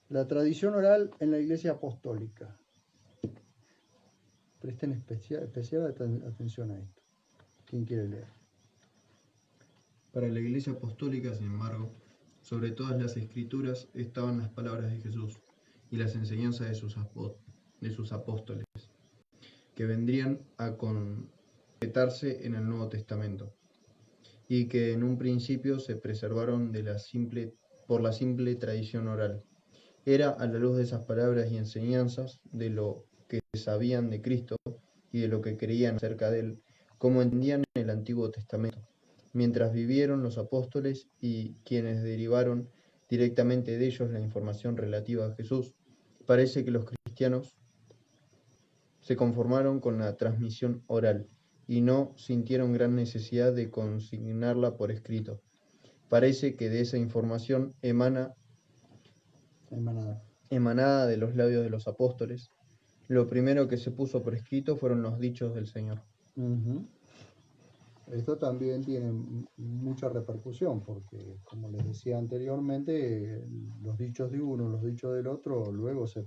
La tradición oral en la Iglesia Apostólica. Presten especial atención a esto. ¿Quién quiere leer? Para la Iglesia Apostólica, sin embargo, sobre todas las Escrituras estaban las palabras de Jesús y las enseñanzas de sus apóstoles, que vendrían a completarse en el Nuevo Testamento, y que en un principio se preservaron por la simple tradición oral. Era a la luz de esas palabras y enseñanzas, de lo que sabían de Cristo y de lo que creían acerca de Él, como entendían el Antiguo Testamento, mientras vivieron los apóstoles y quienes derivaron directamente de ellos la información relativa a Jesús. Parece que los cristianos se conformaron con la transmisión oral y no sintieron gran necesidad de consignarla por escrito. Parece que de esa información emanada de los labios de los apóstoles, lo primero que se puso por escrito fueron los dichos del Señor. Uh-huh. Esto también tiene mucha repercusión porque, como les decía anteriormente, los dichos de uno, los dichos del otro, luego se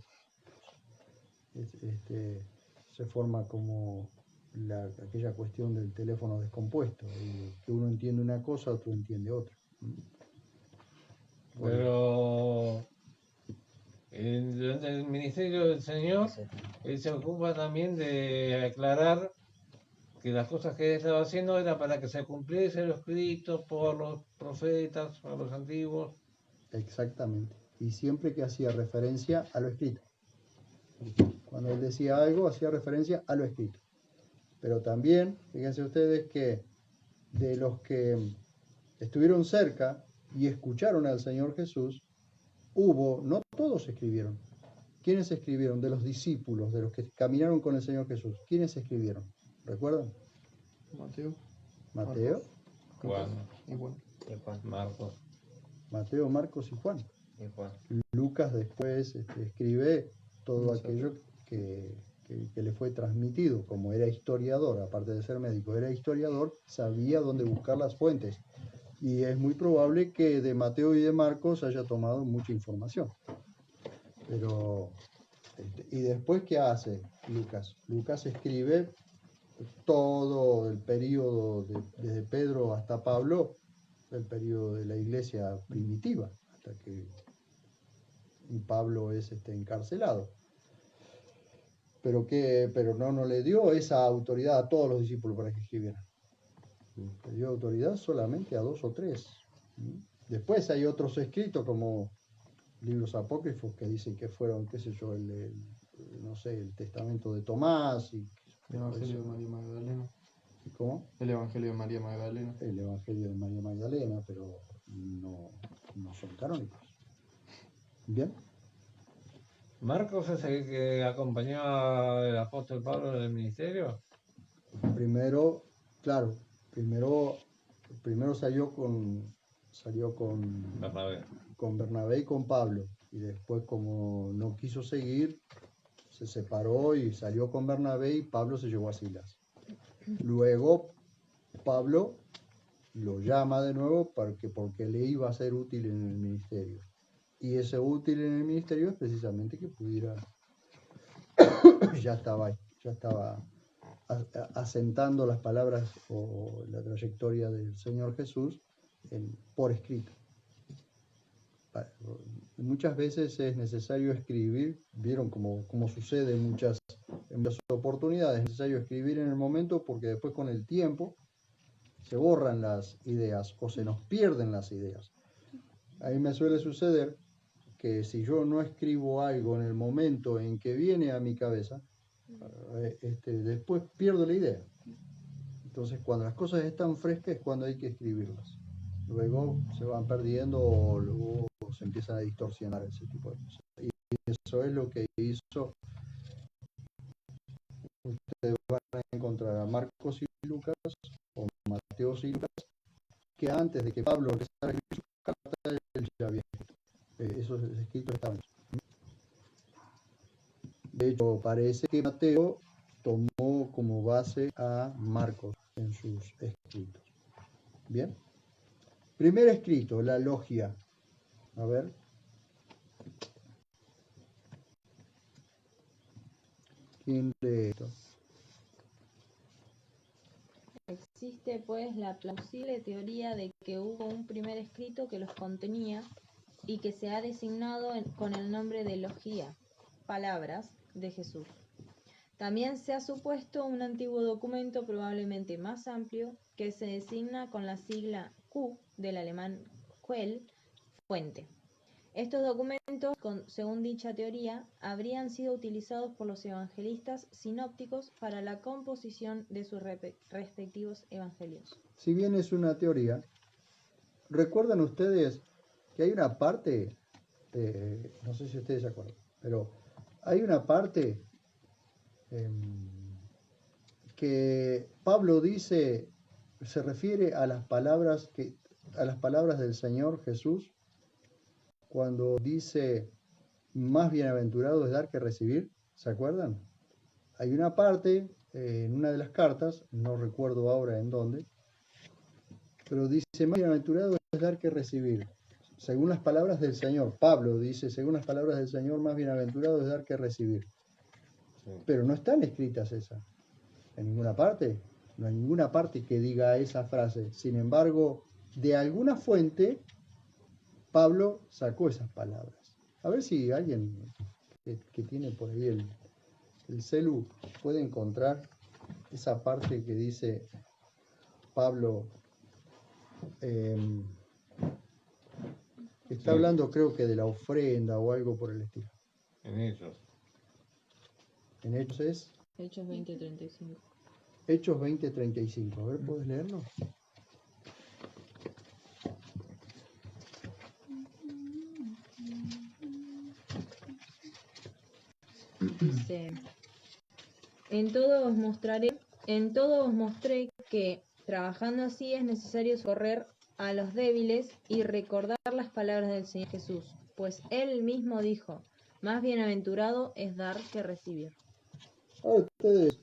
forma como aquella cuestión del teléfono descompuesto, que uno entiende una cosa, otro entiende otra. Pero en el ministerio del Señor, Él se ocupa también de aclarar que las cosas que Él estaba haciendo era para que se cumpliese lo escrito por los profetas, por los antiguos. Exactamente. Y siempre que hacía referencia a lo escrito. Cuando Él decía algo, hacía referencia a lo escrito. Pero también, fíjense ustedes que de los que estuvieron cerca y escucharon al Señor Jesús, no todos escribieron. ¿Quiénes escribieron? De los discípulos, de los que caminaron con el Señor Jesús. ¿Quiénes escribieron? ¿Recuerdan? Mateo. Juan. Y Juan. Marcos. Mateo, Marcos y Juan. Y Juan. Lucas después escribe todo aquello que le fue transmitido. Como era historiador, aparte de ser médico, era historiador, sabía dónde buscar las fuentes. Y es muy probable que de Mateo y de Marcos haya tomado mucha información. Pero, ¿y después qué hace Lucas? Lucas escribe todo el periodo desde Pedro hasta Pablo, el periodo de la iglesia primitiva, hasta que Pablo es encarcelado. Pero no le dio esa autoridad a todos los discípulos para que escribieran. Le dio autoridad solamente a 2 o 3. Después hay otros escritos como libros apócrifos que dicen que fueron, qué sé yo, el testamento de Tomás y el Evangelio de María Magdalena. ¿Cómo? El Evangelio de María Magdalena. El Evangelio de María Magdalena, pero no son canónicos. ¿Bien? ¿Marcos es el que acompañó al apóstol Pablo en el ministerio? Primero salió con Bernabé y con Pablo, y después, como no quiso seguir, se separó y salió con Bernabé y Pablo se llevó a Silas. Luego Pablo lo llama de nuevo porque le iba a ser útil en el ministerio. Y ese útil en el ministerio es precisamente que pudiera, ya estaba asentando las palabras o la trayectoria del Señor Jesús por escrito. Muchas veces es necesario escribir, vieron como sucede en muchas oportunidades, es necesario escribir en el momento porque después con el tiempo se borran las ideas o se nos pierden las ideas. A mí me suele suceder que si yo no escribo algo en el momento en que viene a mi cabeza, después pierdo la idea. Entonces, cuando las cosas están frescas es cuando hay que escribirlas. Luego se van perdiendo o luego se empiezan a distorsionar ese tipo de cosas. Y eso es lo que hizo. Ustedes van a encontrar a Marcos y Lucas, o Mateo y Lucas, que antes de que Pablo empezara a escribir sus cartas, él ya había escrito. Esos escritos estaban. De hecho, parece que Mateo tomó como base a Marcos en sus escritos. ¿Bien? Primer escrito, la logia. A ver. ¿Quién lee esto? Existe pues la plausible teoría de que hubo un primer escrito que los contenía y que se ha designado con el nombre de Logía, palabras de Jesús. También se ha supuesto un antiguo documento probablemente más amplio que se designa con la sigla Q del alemán Quell, fuente. Estos documentos, según dicha teoría, habrían sido utilizados por los evangelistas sinópticos para la composición de sus respectivos evangelios. Si bien es una teoría, ¿recuerdan ustedes que hay una parte, no sé si ustedes se acuerdan, pero hay una parte que Pablo dice, se refiere a las palabras del Señor Jesús, cuando dice, más bienaventurado es dar que recibir, ¿se acuerdan? Hay una parte en una de las cartas, no recuerdo ahora en dónde, pero dice, más bienaventurado es dar que recibir. Según las palabras del Señor, Pablo dice, según las palabras del Señor, más bienaventurado es dar que recibir. Sí. Pero no están escritas esas en ninguna parte. No hay ninguna parte que diga esa frase. Sin embargo, de alguna fuente, Pablo sacó esas palabras. A ver si alguien que tiene por ahí el celu puede encontrar esa parte que dice Pablo, está Sí. hablando creo que de la ofrenda o algo por el estilo. En ellos. En Hechos es Hechos 20:35. Hechos 20:35. A ver, ¿puedes leerlo? Dice, en todo os mostré que, trabajando así, es necesario socorrer a los débiles y recordar las palabras del Señor Jesús, pues Él mismo dijo, más bienaventurado es dar que recibir. Ahora ustedes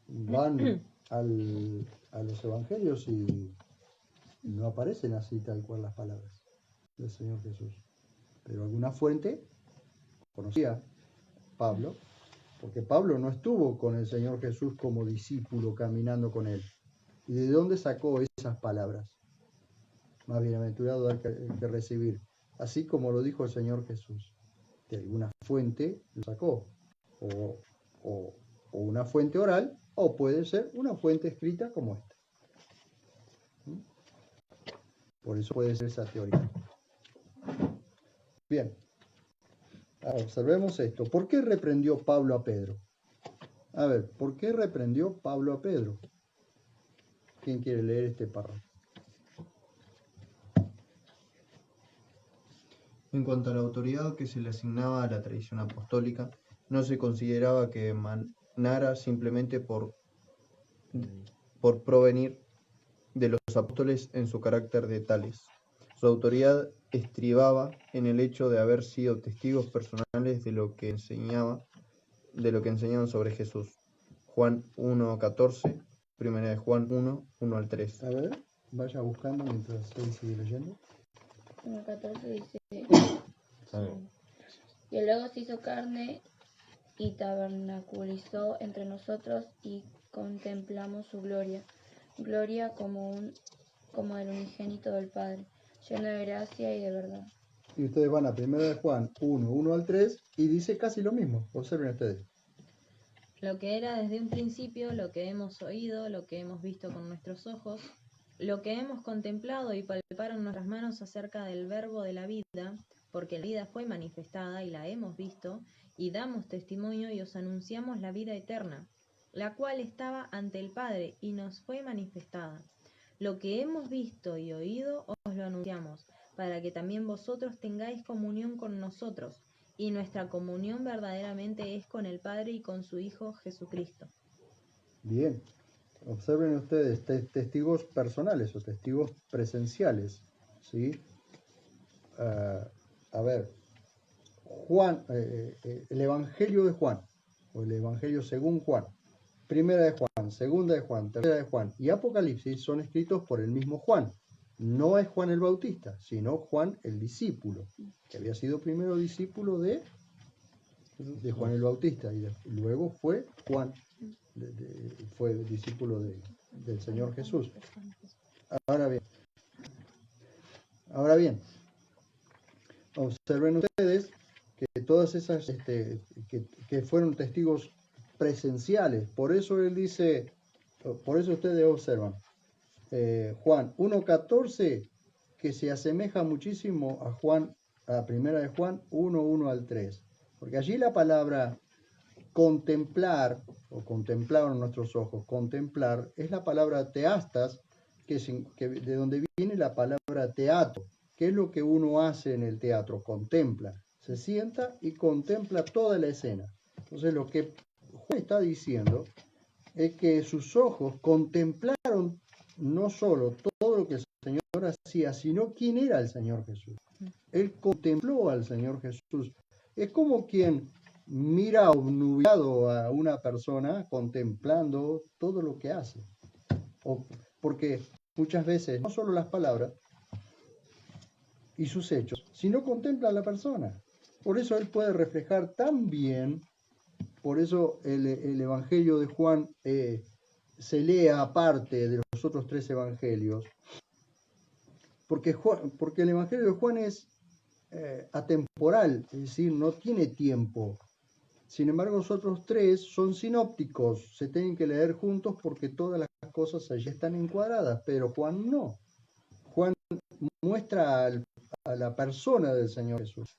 van a los evangelios y no aparecen así tal cual las palabras del Señor Jesús. Pero alguna fuente conocía Pablo, porque Pablo no estuvo con el Señor Jesús como discípulo caminando con él. ¿Y de dónde sacó esas palabras? Más bienaventurado dar que recibir. Así como lo dijo el Señor Jesús. De alguna fuente lo sacó. O una fuente oral, o puede ser una fuente escrita como esta. Por eso puede ser esa teoría. Bien. Ahora, observemos esto. ¿Por qué reprendió Pablo a Pedro? A ver, ¿por qué reprendió Pablo a Pedro? ¿Quién quiere leer este párrafo? En cuanto a la autoridad que se le asignaba a la tradición apostólica, no se consideraba que emanara simplemente por provenir de los apóstoles en su carácter de tales. Su autoridad estribaba en el hecho de haber sido testigos personales de lo que enseñaban sobre Jesús. Juan 1:14, primera de Juan 1:1 al 3. A ver, vaya buscando mientras él sigue leyendo. 1:14 dice, Está bien. y el Logos se hizo carne y tabernaculizó entre nosotros y contemplamos su gloria, como del unigénito del Padre, lleno de gracia y de verdad. Y ustedes van a 1 de Juan 1:1 al 3 y dice casi lo mismo. Observen ustedes. Lo que era desde un principio, lo que hemos oído, lo que hemos visto con nuestros ojos, lo que hemos contemplado y palparon nuestras manos acerca del verbo de la vida, porque la vida fue manifestada y la hemos visto, y damos testimonio y os anunciamos la vida eterna, la cual estaba ante el Padre y nos fue manifestada. Lo que hemos visto y oído os lo anunciamos, para que también vosotros tengáis comunión con nosotros, y nuestra comunión verdaderamente es con el Padre y con su Hijo Jesucristo. Bien. Observen ustedes, testigos personales o testigos presenciales. ¿Sí? A ver, Juan, el Evangelio de Juan, o el Evangelio según Juan, Primera de Juan, Segunda de Juan, Tercera de Juan y Apocalipsis son escritos por el mismo Juan. No es Juan el Bautista, sino Juan el discípulo, que había sido primero discípulo de de Juan el Bautista, y luego fue Juan, fue discípulo del Señor Jesús. Ahora bien, observen ustedes que todas esas que fueron testigos presenciales, por eso él dice, por eso ustedes observan Juan 1:14, que se asemeja muchísimo a Juan, a la primera de Juan 1:1 al 3, porque allí la palabra contemplar, o contemplaron nuestros ojos, contemplar, es la palabra teastas, de donde viene la palabra teatro. ¿Qué es lo que uno hace en el teatro? Contempla, se sienta y contempla toda la escena. Entonces lo que Juan está diciendo es que sus ojos contemplaron no solo todo lo que el Señor hacía, sino quién era el Señor Jesús. Él contempló al Señor Jesús. Es como quien mira obnubilado a una persona contemplando todo lo que hace. Porque muchas veces no solo las palabras y sus hechos, sino contempla a la persona. Por eso él puede reflejar tan bien, por eso el Evangelio de Juan se lee aparte de los otros 3 evangelios, porque el Evangelio de Juan es atemporal, es decir, no tiene tiempo. Sin embargo, los otros 3 son sinópticos, se tienen que leer juntos porque todas las cosas allí están encuadradas, pero Juan no. Juan muestra a la persona del Señor Jesús,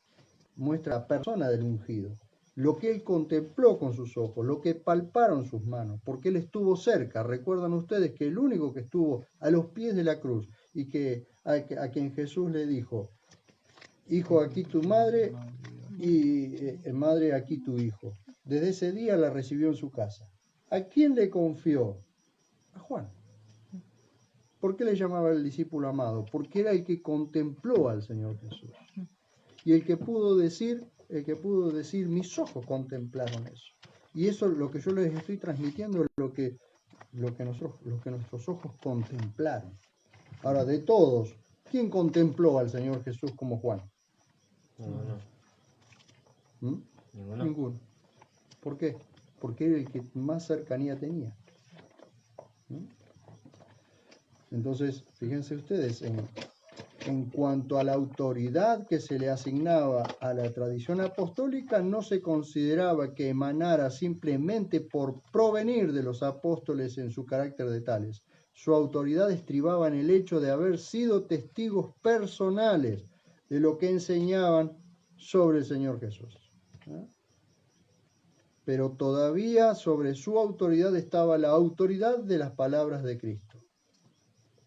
muestra a la persona del ungido, lo que él contempló con sus ojos, lo que palparon sus manos, porque él estuvo cerca. Recuerdan ustedes que el único que estuvo a los pies de la cruz y que a quien Jesús le dijo, hijo, aquí tu madre, y madre, aquí tu hijo. Desde ese día la recibió en su casa. ¿A quién le confió? A Juan. ¿Por qué le llamaba el discípulo amado? Porque era el que contempló al Señor Jesús. Y el que pudo decir, mis ojos contemplaron eso. Y eso, lo que yo les estoy transmitiendo, es lo que nuestros ojos contemplaron. Ahora, de todos, ¿quién contempló al Señor Jesús como Juan? Ninguno. ¿Por qué? Porque era el que más cercanía tenía. Entonces, fíjense ustedes, en cuanto a la autoridad que se le asignaba a la tradición apostólica, no se consideraba que emanara simplemente por provenir de los apóstoles en su carácter de tales. Su autoridad estribaba en el hecho de haber sido testigos personales de lo que enseñaban sobre el Señor Jesús. Pero todavía sobre su autoridad estaba la autoridad de las palabras de Cristo,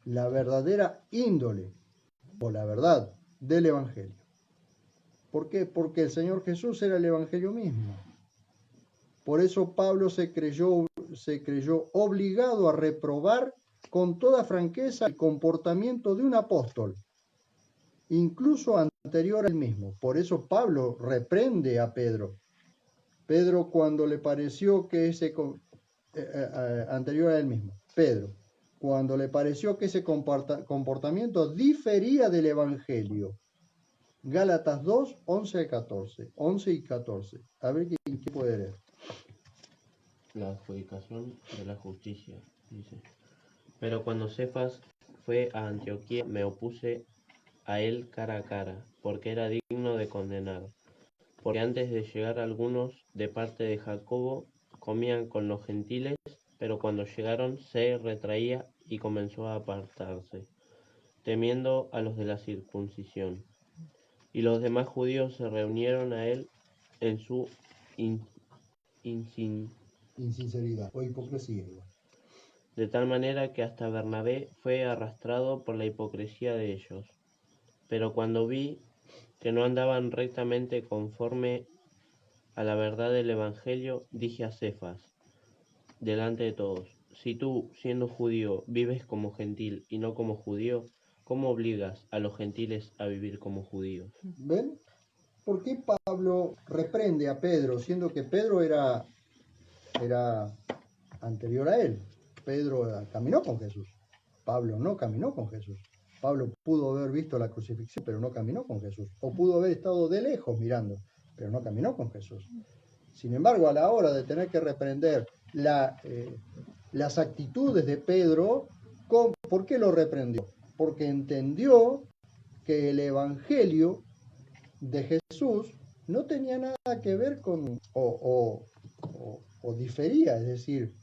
la verdadera índole o la verdad del Evangelio. ¿Por qué? Porque el Señor Jesús era el Evangelio mismo. Por eso Pablo se creyó obligado a reprobar con toda franqueza el comportamiento de un apóstol, incluso anterior a él mismo. Por eso Pablo reprende a Pedro. Pedro, cuando le pareció que anterior a él mismo, Pedro, cuando le pareció que ese comportamiento difería del Evangelio. Gálatas 2, 11 y 14. A ver quién puede leer. La adjudicación de la justicia, dice. Pero cuando Cefas fue a Antioquía, me opuse a él cara a cara, porque era digno de condenar. Porque antes de llegar algunos de parte de Jacobo, comían con los gentiles, pero cuando llegaron se retraía y comenzó a apartarse, temiendo a los de la circuncisión. Y los demás judíos se reunieron a él en su insinceridad o hipocresía. De tal manera que hasta Bernabé fue arrastrado por la hipocresía de ellos. Pero cuando vi que no andaban rectamente conforme a la verdad del Evangelio, dije a Cefas, delante de todos, si tú, siendo judío, vives como gentil y no como judío, ¿cómo obligas a los gentiles a vivir como judíos? ¿Ven? ¿Por qué Pablo reprende a Pedro, siendo que Pedro era anterior a él? Pedro caminó con Jesús. Pablo no caminó con Jesús. Pablo pudo haber visto la crucifixión, pero no caminó con Jesús. O pudo haber estado de lejos mirando, pero no caminó con Jesús. Sin embargo, a la hora de tener que reprender las actitudes de Pedro, ¿por qué lo reprendió? Porque entendió que el Evangelio de Jesús no tenía nada que ver con, o difería, es decir,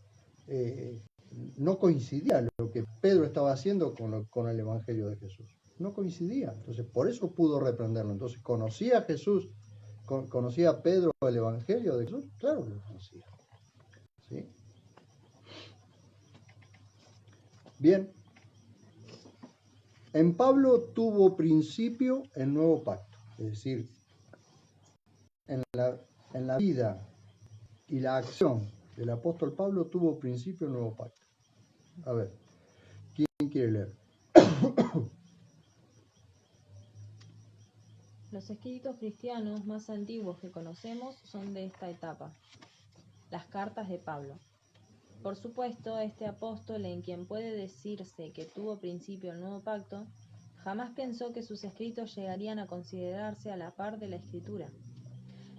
no coincidía lo que Pedro estaba haciendo con el Evangelio de Jesús. No coincidía. Entonces, por eso pudo reprenderlo. Entonces, ¿conocía a Jesús? ¿Conocía a Pedro el Evangelio de Jesús? Claro que lo conocía. ¿Sí? Bien. En Pablo tuvo principio el nuevo pacto. Es decir, en la vida y la acción del apóstol Pablo tuvo principio el nuevo pacto. A ver, ¿quién quiere leer? Los escritos cristianos más antiguos que conocemos son de esta etapa, las cartas de Pablo. Por supuesto, este apóstol, en quien puede decirse que tuvo principio el nuevo pacto, jamás pensó que sus escritos llegarían a considerarse a la par de la Escritura.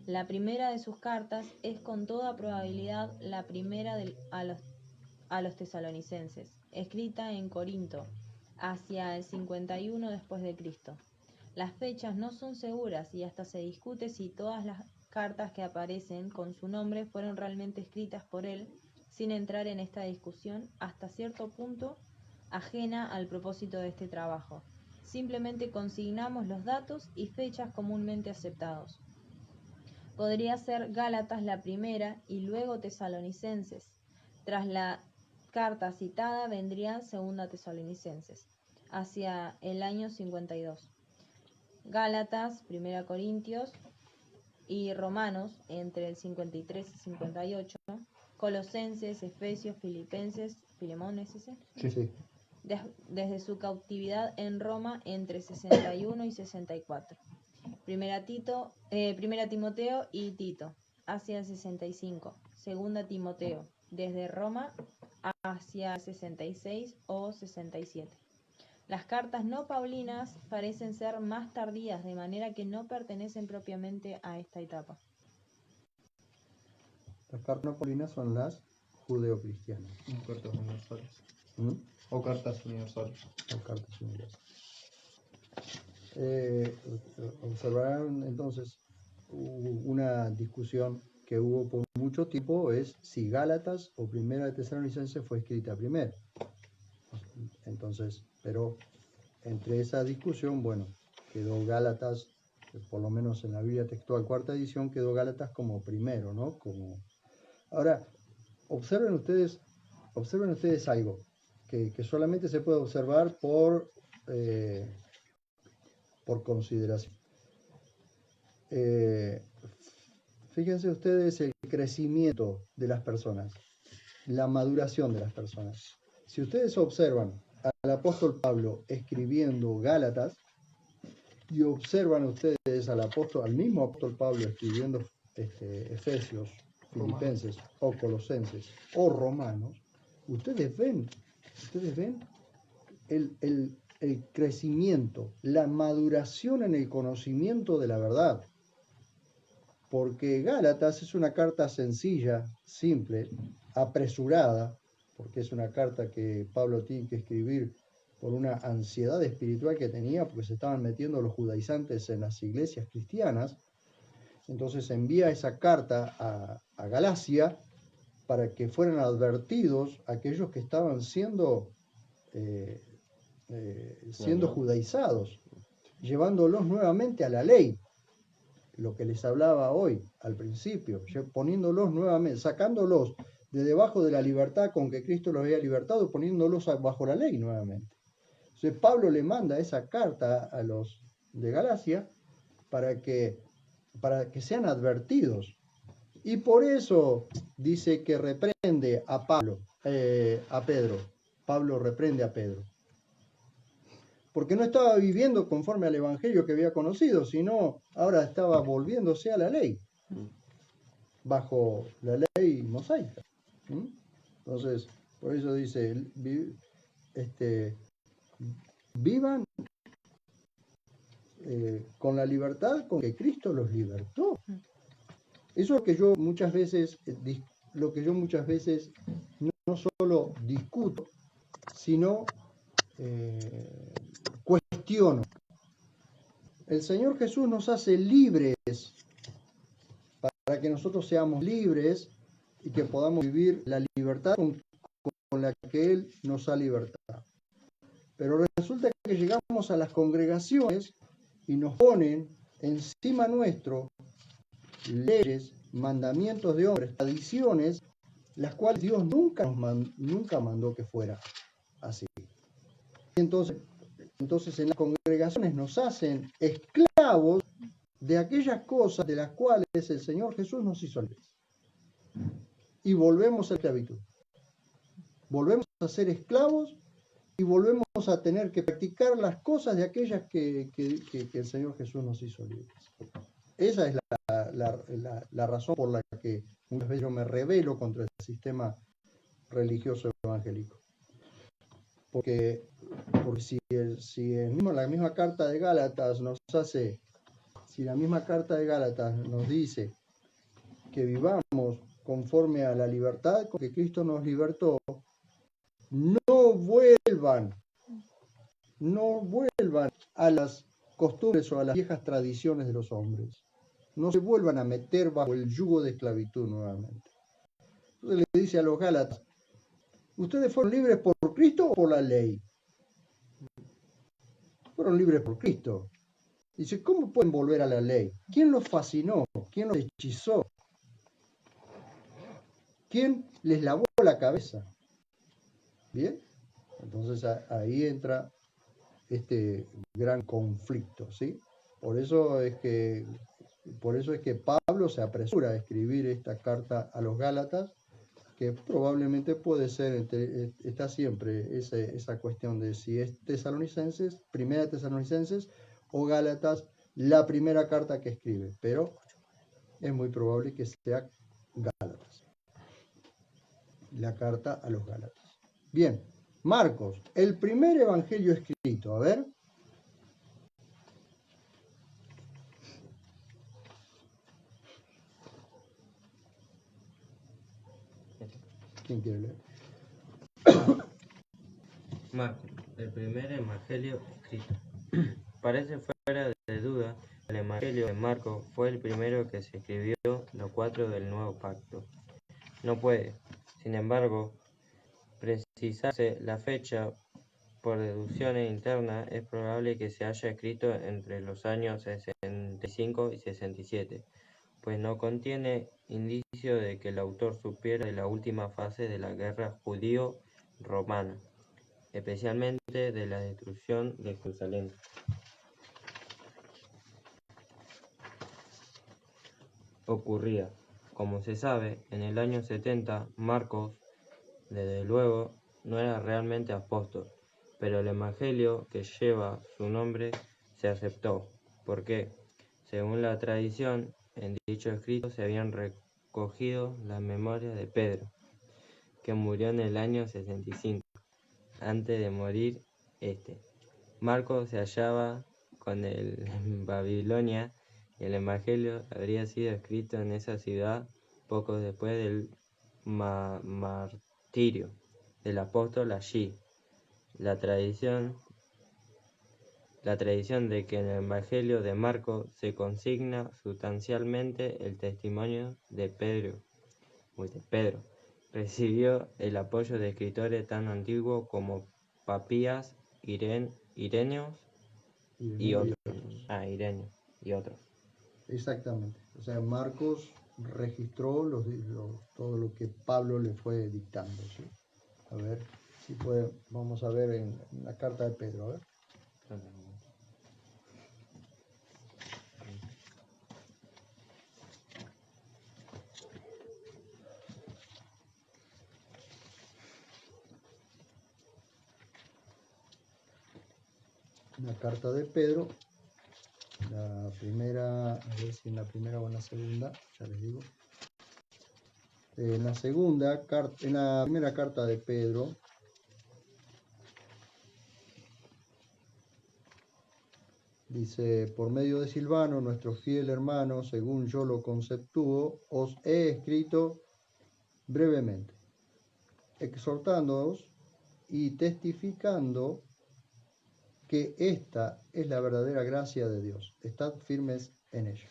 La primera de sus cartas es con toda probabilidad la primera a los tesalonicenses, escrita en Corinto, hacia el 51 después de Cristo. Las fechas no son seguras y hasta se discute si todas las cartas que aparecen con su nombre fueron realmente escritas por él, sin entrar en esta discusión hasta cierto punto ajena al propósito de este trabajo. Simplemente consignamos los datos y fechas comúnmente aceptados. Podría ser Gálatas la primera y luego Tesalonicenses. Tras la carta citada vendría Segunda Tesalonicenses, hacia el año 52. Gálatas, Primera Corintios y Romanos entre el 53 y 58. Colosenses, Efesios, Filipenses, Filemón, ¿es ese? Sí. Desde su cautividad en Roma entre 61 y 64. Primera Timoteo y Tito, hacia el 65. Segunda Timoteo, desde Roma hacia 66 o 67. Las cartas no paulinas parecen ser más tardías, de manera que no pertenecen propiamente a esta etapa. Las cartas no paulinas son las judeocristianas. Cartas universales. ¿Mm? O cartas universales. O cartas universales. Observarán entonces una discusión que hubo por mucho tiempo, es si Gálatas o Primera de Tesalonicenses fue escrita primero. Entonces, pero entre esa discusión, bueno, quedó Gálatas, por lo menos en la Biblia textual cuarta edición, quedó Gálatas como primero, ¿no? Ahora, observen ustedes algo que solamente se puede observar por consideración. Fíjense ustedes el crecimiento de las personas, la maduración de las personas. Si ustedes observan al apóstol Pablo escribiendo Gálatas y observan ustedes al mismo apóstol Pablo escribiendo Efesios, Filipenses o Colosenses o Romanos, ustedes ven el crecimiento, la maduración en el conocimiento de la verdad. Porque Gálatas es una carta sencilla, simple, apresurada, porque es una carta que Pablo tiene que escribir por una ansiedad espiritual que tenía, porque se estaban metiendo los judaizantes en las iglesias cristianas. Entonces envía esa carta a Galacia para que fueran advertidos aquellos que estaban siendo judaizados, llevándolos nuevamente a la ley, lo que les hablaba hoy al principio, poniéndolos nuevamente, sacándolos de debajo de la libertad con que Cristo los había libertado, poniéndolos bajo la ley nuevamente. Entonces Pablo le manda esa carta a los de Galacia para que sean advertidos. Y por eso dice que reprende a Pedro. Pablo reprende a Pedro. Porque no estaba viviendo conforme al evangelio que había conocido, sino ahora estaba volviéndose a la ley, bajo la ley mosaica. Entonces, por eso dice, vivan con la libertad con que Cristo los libertó. Eso es lo que yo muchas veces, no solo discuto, sino cuestiono. El Señor Jesús nos hace libres para que nosotros seamos libres y que podamos vivir la libertad con la que Él nos ha libertado. Pero resulta que llegamos a las congregaciones y nos ponen encima nuestro leyes, mandamientos de hombres, tradiciones, las cuales Dios nunca mandó que fuera así. Entonces en las congregaciones nos hacen esclavos de aquellas cosas de las cuales el Señor Jesús nos hizo libres. Y volvemos a la esclavitud. Volvemos a ser esclavos y volvemos a tener que practicar las cosas de aquellas que el Señor Jesús nos hizo libres. Esa es la razón por la que muchas veces yo me rebelo contra el sistema religioso evangélico. Porque si la misma carta de Gálatas nos dice que vivamos conforme a la libertad con que Cristo nos libertó, no vuelvan a las costumbres o a las viejas tradiciones de los hombres. No se vuelvan a meter bajo el yugo de esclavitud nuevamente. Entonces le dice a los Gálatas, ¿ustedes fueron libres por Cristo o por la ley? Fueron libres por Cristo. Dice, ¿cómo pueden volver a la ley? ¿Quién los fascinó? ¿Quién los hechizó? ¿Quién les lavó la cabeza? ¿Bien? Entonces ahí entra este gran conflicto, ¿sí? Por eso es que Pablo se apresura a escribir esta carta a los Gálatas, que probablemente puede ser, está siempre esa cuestión de si es Primera Tesalonicenses o Gálatas, la primera carta que escribe, pero es muy probable que sea Gálatas, la carta a los Gálatas. Bien, Marcos, el primer evangelio escrito, a ver. ¿Quién quiere leer? Marcos, el primer evangelio escrito. Parece fuera de duda que el evangelio de Marcos fue el primero que se escribió los 4 del nuevo pacto. No puede, sin embargo, precisarse la fecha. Por deducciones internas, es probable que se haya escrito entre los años 65 y 67, pues no contiene indicio de que el autor supiera de la última fase de la guerra judío-romana, especialmente de la destrucción de Jerusalén. Ocurría, como se sabe, en el año 70. Marcos, desde luego, no era realmente apóstol, pero el evangelio que lleva su nombre se aceptó, porque, según la tradición, en dicho escrito se habían recogido las memorias de Pedro, que murió en el año 65. Antes de morir Marcos se hallaba con él en Babilonia, y el evangelio habría sido escrito en esa ciudad poco después del martirio del apóstol allí. La tradición de que en el Evangelio de Marcos se consigna sustancialmente el testimonio de Pedro, recibió el apoyo de escritores tan antiguos como Papías, Ireneo y otros. Exactamente. O sea, Marcos registró todo lo que Pablo le fue dictando, ¿sí? A ver, si puede, vamos a ver en la carta de Pedro, a ver. La carta de Pedro, la primera, a ver si en la primera o en la segunda, ya les digo. En la primera carta de Pedro, Dice, por medio de Silvano, nuestro fiel hermano, según yo lo conceptúo, os he escrito brevemente, exhortándoos y testificando que esta es la verdadera gracia de Dios. Estad firmes en ella.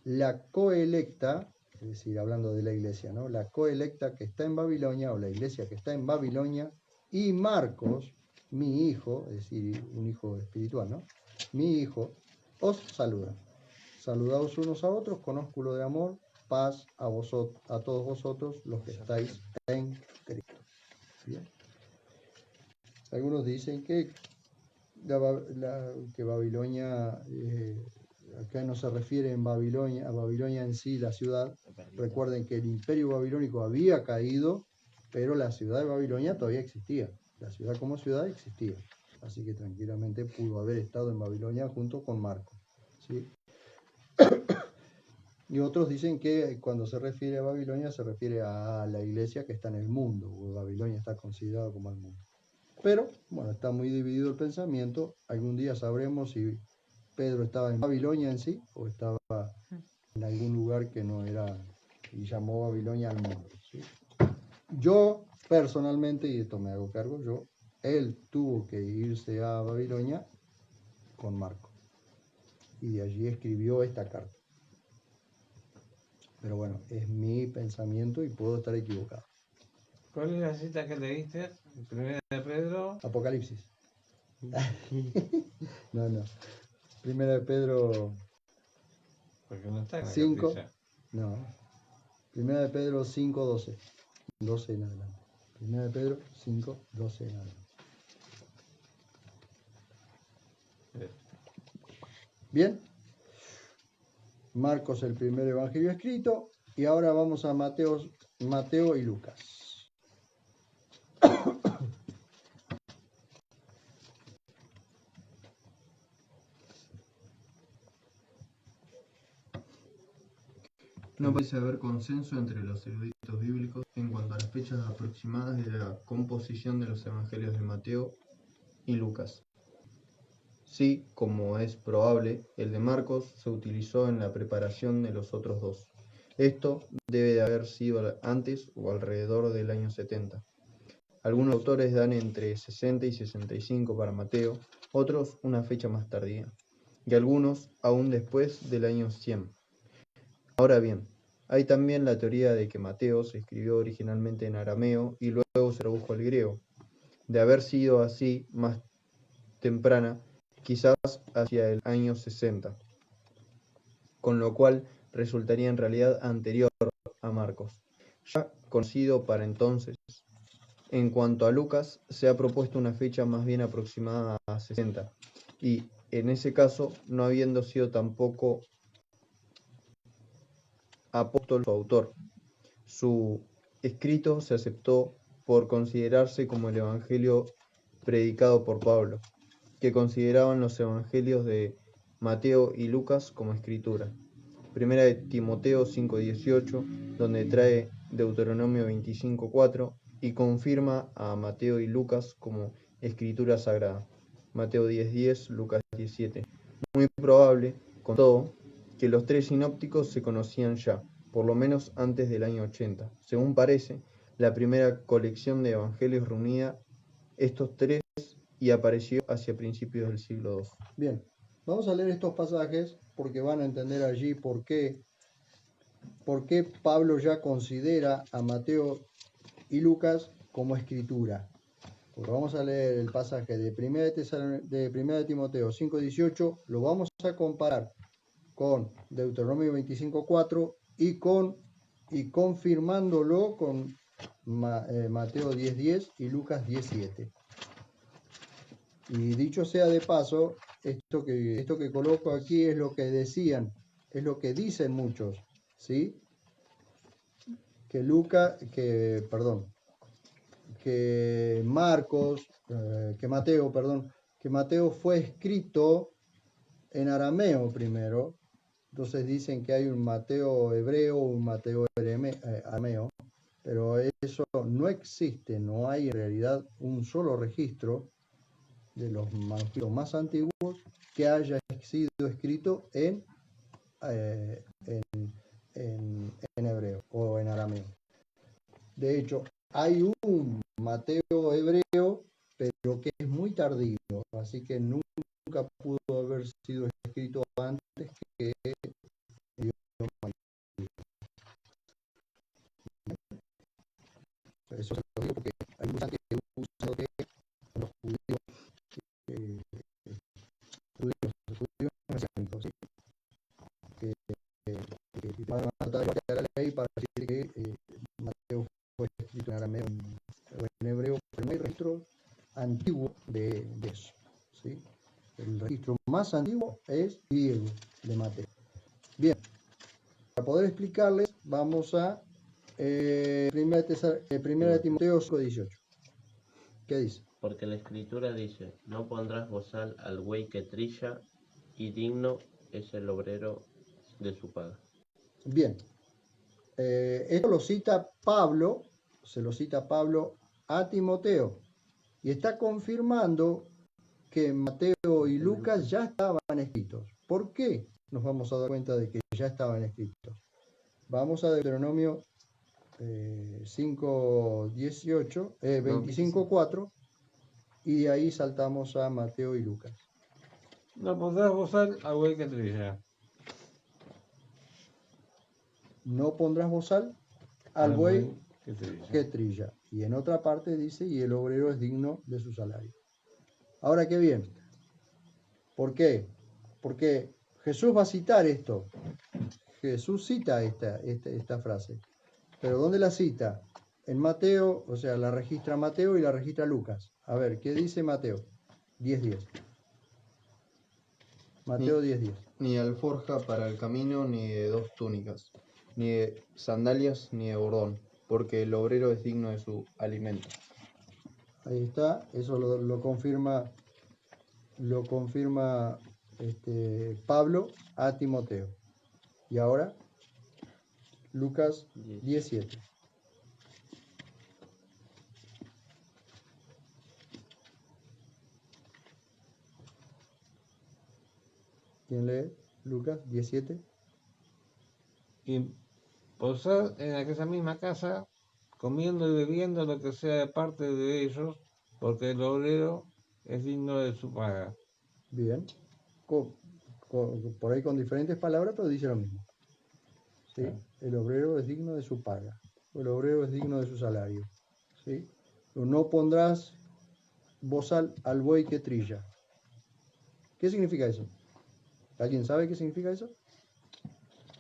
La coelecta, es decir, hablando de la iglesia, ¿no? La coelecta que está en Babilonia, o la iglesia que está en Babilonia, y Marcos, mi hijo, es decir, un hijo espiritual, ¿no? Mi hijo, os saludan. Saludaos unos a otros con ósculo de amor, paz a vosotros, a todos vosotros los que estáis en Cristo. Bien. Algunos dicen que que Babilonia, acá no se refiere a Babilonia en sí, la ciudad. Recuerden que el imperio babilónico había caído, pero la ciudad de Babilonia todavía existía. La ciudad como ciudad existía. Así que tranquilamente pudo haber estado en Babilonia junto con Marco, ¿sí? Y otros dicen que cuando se refiere a Babilonia se refiere a la iglesia que está en el mundo, o Babilonia está considerado como el mundo. Pero, bueno, está muy dividido el pensamiento. Algún día sabremos si Pedro estaba en Babilonia en sí o estaba en algún lugar que no era, y llamó Babilonia al mundo, ¿sí? Yo, personalmente, y esto me hago cargo, él tuvo que irse a Babilonia con Marco. Y de allí escribió esta carta. Pero bueno, es mi pensamiento y puedo estar equivocado. ¿Cuál es la cita que leíste? Primera de Pedro. Apocalipsis. No. Primera de Pedro Porque no está en la 5. cartilla. No. Primera de Pedro 5, 12. 12 en adelante. Primera de Pedro 5, 12 en adelante. Bien. Marcos, el primer evangelio escrito. Y ahora vamos a Mateo y Lucas. No parece haber consenso entre los eruditos bíblicos en cuanto a las fechas aproximadas de la composición de los evangelios de Mateo y Lucas. Sí, como es probable, el de Marcos se utilizó en la preparación de los otros dos. Esto debe de haber sido antes o alrededor del año 70. Algunos autores dan entre 60 y 65 para Mateo, otros una fecha más tardía, y algunos aún después del año 100. Ahora bien, hay también la teoría de que Mateo se escribió originalmente en arameo y luego se tradujo al griego. De haber sido así más temprana, quizás hacia el año 60, con lo cual resultaría en realidad anterior a Marcos, ya conocido para entonces. En cuanto a Lucas, se ha propuesto una fecha más bien aproximada a 60, y en ese caso, no habiendo sido tampoco apóstol su autor, su escrito se aceptó por considerarse como el evangelio predicado por Pablo, que consideraban los evangelios de Mateo y Lucas como escritura. Primera de Timoteo 5:18, donde trae Deuteronomio 25:4 y confirma a Mateo y Lucas como escritura sagrada. Mateo 10:10, Lucas 17. Muy probable, con todo, que los tres sinópticos se conocían ya, por lo menos antes del año 80. Según parece, la primera colección de evangelios reunía estos tres y apareció hacia principios del siglo II. Bien, vamos a leer estos pasajes porque van a entender allí por qué Pablo ya considera a Mateo y Lucas como escritura. Pues vamos a leer el pasaje de 1 de Timoteo 5:18, lo vamos a comparar con Deuteronomio 25:4 y confirmándolo con Mateo 10:10 y Lucas 10:7. Y dicho sea de paso, esto que coloco aquí es lo que decían, es lo que dicen muchos, ¿sí? Que Mateo fue escrito en arameo primero. Entonces dicen que hay un Mateo hebreo, un Mateo arameo, pero eso no existe, no hay en realidad un solo registro de los manuscritos más antiguos que haya sido escrito en hebreo o en arameo. De hecho, hay un Mateo hebreo, pero que es muy tardío, así que nunca pudo haber sido escrito antes que el idioma hebreo. Eso se lo digo porque hay muchos que usan lo que los judíos mesiánicos, ¿sí? Que van a tratar de cambiar la ley para decir que Mateo fue escrito en arameo o en hebreo, pero no hay registro antiguo de eso, ¿sí? El registro más antiguo es griego de Mateo. Bien, para poder explicarles, vamos a primera de Timoteo 5:18. ¿Qué dice? Porque la escritura dice, no pondrás bozal al buey que trilla, y digno es el obrero de su paga. Bien, esto lo cita Pablo, se lo cita Pablo a Timoteo, y está confirmando que Mateo y Lucas ya estaban escritos. ¿Por qué nos vamos a dar cuenta de que ya estaban escritos? Vamos a Deuteronomio 5:18, 25:4, y de ahí saltamos a Mateo y Lucas. No pondrás bozal al buey que trilla. No pondrás bozal al buey que trilla. Y en otra parte dice, y el obrero es digno de su salario. Ahora, qué bien. ¿Por qué? Porque Jesús va a citar esto. Jesús cita esta frase. Pero ¿dónde la cita? En Mateo, o sea, la registra Mateo y la registra Lucas. A ver, ¿qué dice Mateo? 10:10. Mateo 10:10. Ni alforja para el camino, ni de 2 túnicas, ni de sandalias, ni de bordón, porque el obrero es digno de su alimento. Ahí está, eso lo confirma Pablo a Timoteo. Y ahora, Lucas 17. ¿Quién lee? Lucas 17. Y posar en aquella misma casa, comiendo y bebiendo lo que sea de parte de ellos, porque el obrero es digno de su paga. Bien. Por ahí con diferentes palabras, pero dice lo mismo. ¿Sí? Claro. El obrero es digno de su paga. El obrero es digno de su salario. ¿Sí? No pondrás bozal al buey que trilla. ¿Qué significa eso? ¿Alguien sabe qué significa eso?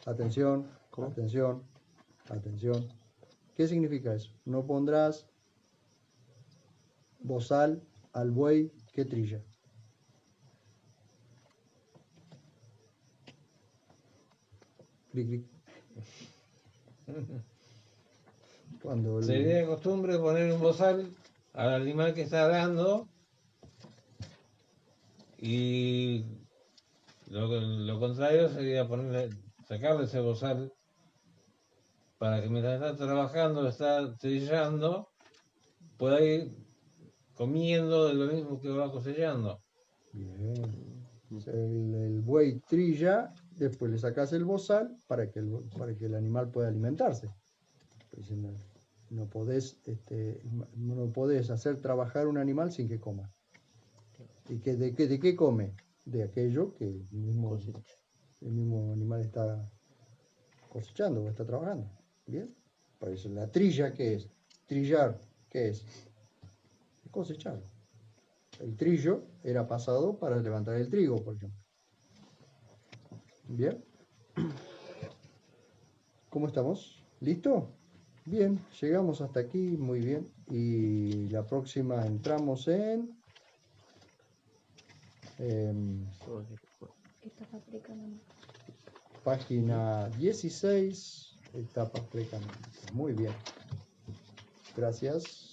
Atención, atención, atención. ¿Qué significa eso? No pondrás bozal al buey que trilla. Clic, clic. Sería de costumbre poner un bozal al animal que está dando, y lo contrario sería sacarle ese bozal para que mientras está trabajando, está trillando, pueda ir comiendo de lo mismo que va cosechando. Bien. El buey trilla, después le sacas el bozal para que el animal pueda alimentarse. Pues no podés hacer trabajar un animal sin que coma. ¿Y de qué come? De aquello que el mismo animal está cosechando o está trabajando. ¿Bien? Por eso la trilla, ¿qué es? Trillar, ¿qué es? Cosechar. El trillo era pasado para levantar el trigo, por ejemplo. ¿Bien? ¿Cómo estamos? ¿Listo? Bien, llegamos hasta aquí, muy bien. Y la próxima entramos en página 16, etapa precanónica. Muy bien. Gracias.